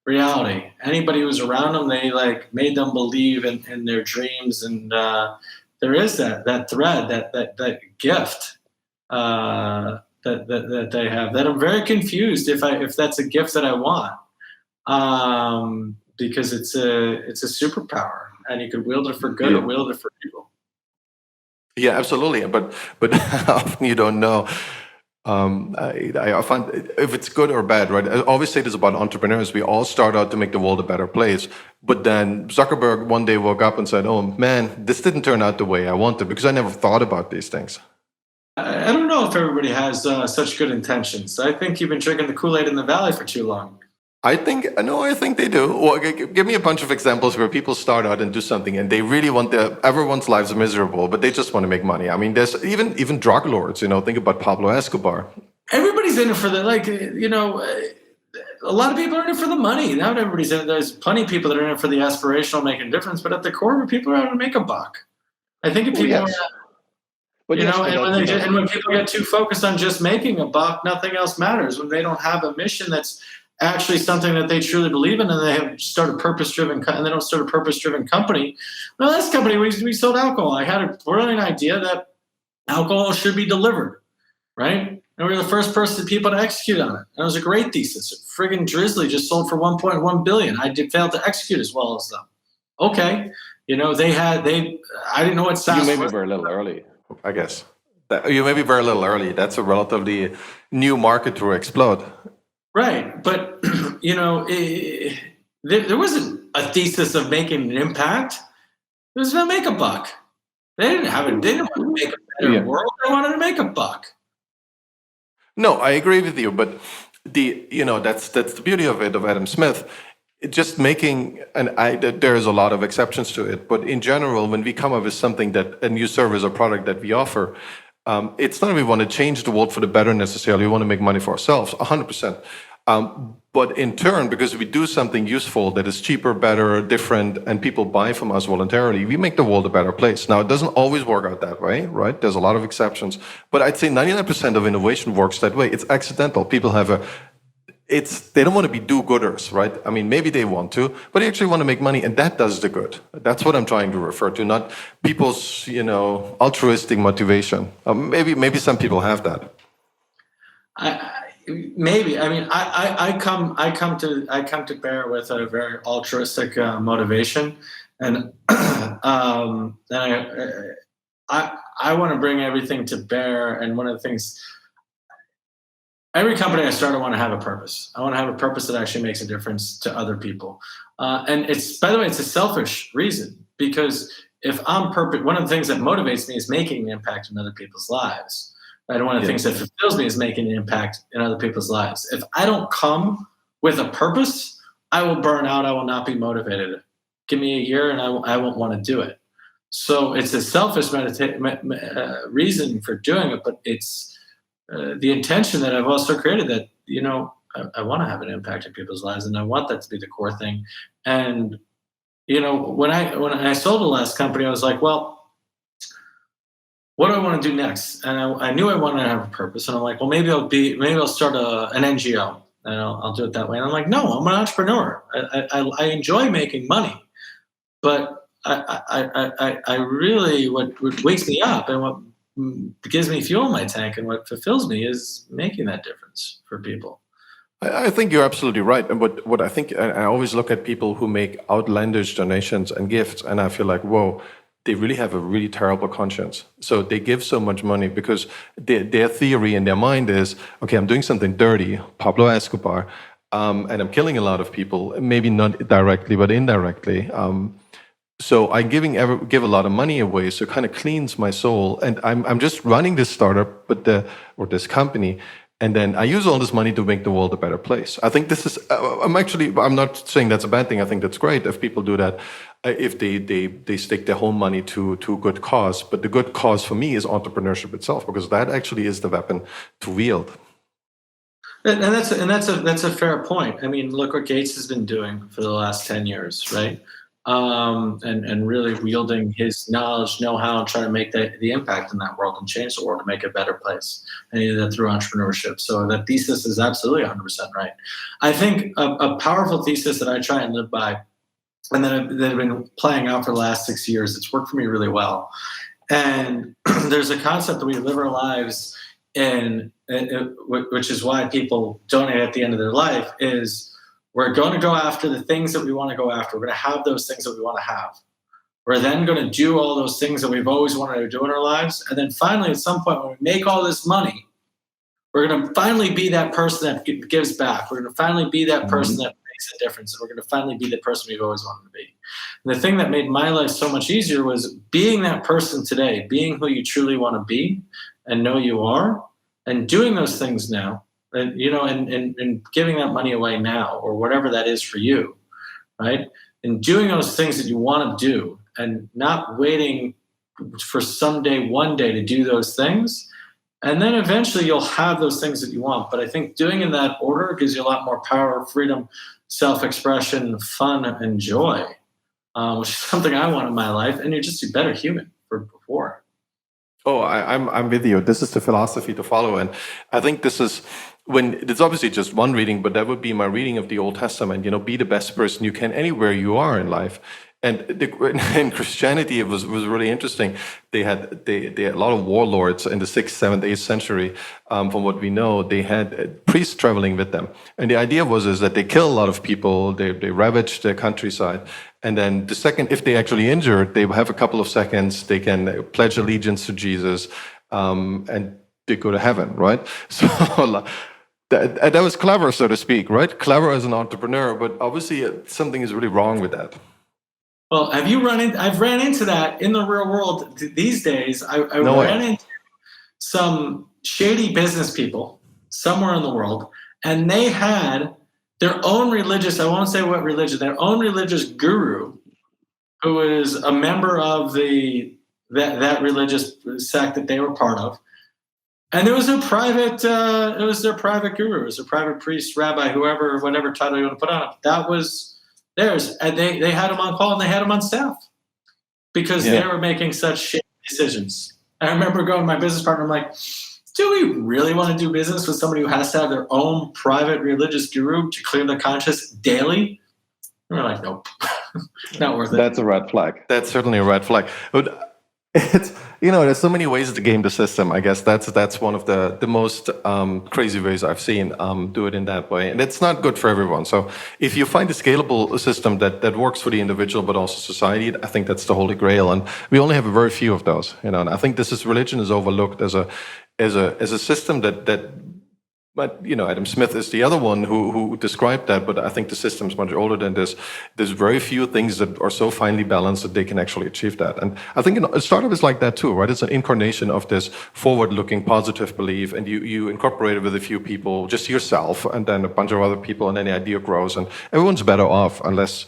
Speaker 2: reality. Anybody who was around them, they like made them believe in their dreams, and there is that thread, that gift that they have. That I'm very confused if that's a gift that I want, because it's a superpower, and you could wield it for good or wield it for evil.
Speaker 1: Yeah, absolutely. But often you don't know. I find if it's good or bad, right? I always say this about entrepreneurs. We all start out to make the world a better place. But then Zuckerberg one day woke up and said, oh man, this didn't turn out the way I wanted because I never thought about these things.
Speaker 2: I don't know if everybody has such good intentions. I think you've been drinking the Kool-Aid in the Valley for too long.
Speaker 1: I think they do. Well, give me a bunch of examples where people start out and do something and they really want everyone's lives are miserable, but they just want to make money. I mean, there's even drug lords, think about Pablo Escobar.
Speaker 2: Everybody's in it for the, a lot of people are in it for the money. Not everybody's in it. There's plenty of people that are in it for the aspirational making a difference, but at the core, people are out to make a buck. I think if people when people get too focused on just making a buck, nothing else matters. When they don't have a mission that's actually something that they truly believe in, and they have start a purpose-driven, and they don't start a purpose-driven company. Well, this company, we sold alcohol. I had a brilliant idea that alcohol should be delivered, right? And we were the first people to execute on it. And it was a great thesis. Friggin' Drizzly just sold for $1.1 billion. I failed to execute as well as them. Okay, I didn't know what SaaS was.
Speaker 3: You maybe were a little early,
Speaker 1: I guess. You may be very little early. That's a relatively new market to explode. Right, but there wasn't a thesis of making an impact. It was to make a buck. They didn't have it. They didn't want to make a better world. They wanted to make a buck. No, I agree with you, but that's the beauty of Adam Smith. Just making there's a lot of exceptions to it, but in general, when we come up with something that a new service or product that we offer. It's not that we want to change the world for the better necessarily. We want to make money for ourselves, 100%. But in turn, because we do something useful that is cheaper, better, different, and people buy from us voluntarily, we make the world a better place. Now, it doesn't always work out that way, right? There's a lot of exceptions. But I'd say 99% of innovation works that way. It's accidental. People they don't want to be do-gooders, right? I mean, maybe they want to, but they actually want to make money, and that does the good. That's what I'm trying to refer to, not people's, altruistic motivation. Maybe some people have that. Maybe. I mean, I come to bear with a very altruistic motivation, and I want to bring everything to bear. And one of the things. Every company I start, I want to have a purpose. I want to have a purpose that actually makes a difference to other people. And by the way, it's a selfish reason, because if I'm one of the things that motivates me is making an impact in other people's lives. Right? One of the things that fulfills me is making an impact in other people's lives. If I don't come with a purpose, I will burn out. I will not be motivated. Give me a year and I won't want to do it. So it's a selfish reason for doing it, but it's the intention that I've also created that, I want to have an impact in people's lives, and I want that to be the core thing. And, when I sold the last company, I was like, well, what do I want to do next? And I knew I wanted to have a purpose. And I'm like, well, maybe I'll start an NGO, and I'll do it that way. And I'm like, no, I'm an entrepreneur. I enjoy making money, but I really, what wakes me up and what gives me fuel in my tank and what fulfills me is making that difference for people. I think you're absolutely right. And what I think, I always look at people who make outlandish donations and gifts, and I feel like, whoa, they really have a really terrible conscience. So they give so much money because their theory in their mind is, okay, I'm doing something dirty, Pablo Escobar, and I'm killing a lot of people, maybe not directly, but indirectly. So I give a lot of money away, so it kind of cleans my soul. And I'm just running this startup, or this company, and then I use all this money to make the world a better place. I think this is. I'm not saying that's a bad thing. I think that's great if people do that, if they stick their whole money to good cause. But the good cause for me is entrepreneurship itself, because that actually is the weapon to wield. And that's a fair point. I mean, look what Gates has been doing for the last 10 years, right?
Speaker 2: and really wielding his knowledge, know-how, and trying to make the impact in that world and change the world to make it a better place. And he did that through entrepreneurship. So that thesis is absolutely 100% right. I think a powerful thesis that I try and live by, and that I've been playing out for the last 6 years, it's worked for me really well. And there's a concept that we live our lives in, which is why people donate at the end of their life, is we're going to go after the things that we want to go after. We're going to have those things that we want to have. We're then going to do all those things that we've always wanted to do in our lives. And then finally, at some point, when we make all this money, we're going to finally be that person that gives back. We're going to finally be that person that makes a difference. And we're going to finally be the person we've always wanted to be. And the thing that made my life so much easier was being that person today, being who you truly want to be and know you are, and doing those things now. And, you know, and giving that money away now, or whatever that is for you, right? And doing those things that you want to do, and not waiting for someday, one day to do those things. And then eventually you'll have those things that you want. But I think doing in that order gives you a lot more power, freedom, self-expression, fun, and joy, which is something I want in my life. And you're just a better human for before.
Speaker 1: Oh, I'm with you. This is the philosophy to follow. And I think this is, when it's obviously just one reading, but that would be my reading of the Old Testament. You know, be the best person you can anywhere you are in life. And in Christianity, it was really interesting. They had a lot of warlords in the 6th, 7th, 8th century. From what we know, they had priests traveling with them. And the idea is that they kill a lot of people, they ravage the countryside. And then the second, if they actually injured, they have a couple of seconds, they can pledge allegiance to Jesus, and they go to heaven, right? So that was clever, so to speak, right? Clever as an entrepreneur, but obviously something is really wrong with that.
Speaker 2: Well, I've ran into that in the real world these days. I ran into some shady business people somewhere in the world, and they had their own religious, I won't say what religion, their own religious guru, who was a member of that religious sect that they were part of. And it was their private guru, it was a private priest, rabbi, whatever title you want to put on it. That was theirs. And they had him on call, and they had him on staff because they were making such shady decisions. I remember going to my business partner, I'm like, do we really want to do business with somebody who has to have their own private religious guru to clear the conscience daily? And we're like, nope, not worth it.
Speaker 3: That's a red flag.
Speaker 1: That's certainly a red flag. But it's, you know, there's so many ways to game the system. I guess that's one of the most crazy ways I've seen do it in that way. And it's not good for everyone. So if you find a scalable system that works for the individual but also society, I think that's the holy grail. And we only have a very few of those. You know, and I think religion is overlooked as a system that but, you know, Adam Smith is the other one who described that, but I think the system's much older than this. There's very few things that are so finely balanced that they can actually achieve that. And I think a startup is like that too, right? It's an incarnation of this forward-looking positive belief, and you incorporate it with a few people, just yourself, and then a bunch of other people, and then the idea grows, and everyone's better off unless,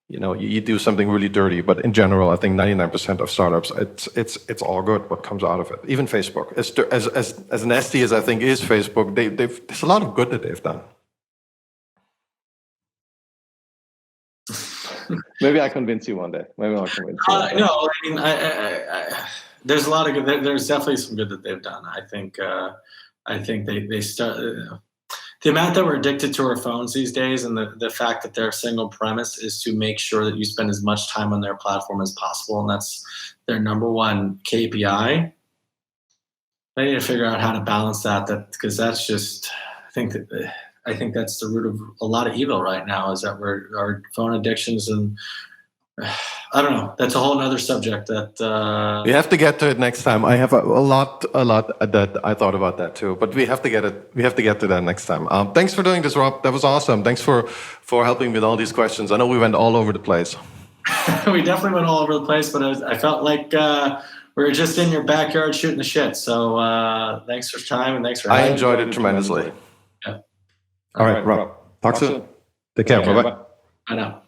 Speaker 1: you know, you do something really dirty. But in general, I think 99% of startups, it's all good what comes out of it. Even Facebook, as nasty as I think is Facebook, there's a lot of good that they've done.
Speaker 3: Maybe I convince you one day. Maybe I'll convince you.
Speaker 2: No, I mean, there's a lot of good. There's definitely some good that they've done. I think they start. The amount that we're addicted to our phones these days, and the fact that their single premise is to make sure that you spend as much time on their platform as possible, and that's their number one KPI. They need to figure out how to balance that because that's just, I think that's the root of a lot of evil right now, is that our phone addictions, and I don't know. That's a whole other subject that
Speaker 1: we have to get to it next time. I have a lot that I thought about that too, but we have to get it. We have to get to that next time. Thanks for doing this, Rob. That was awesome. Thanks for helping with all these questions. I know we went all over the place.
Speaker 2: We definitely went all over the place, but I felt like we were just in your backyard shooting the shit. So thanks for your time, and thanks for having me.
Speaker 1: I enjoyed it tremendously.
Speaker 2: Yeah.
Speaker 1: All right, Rob. Talk soon. Take care. Bye-bye.
Speaker 2: Bye now.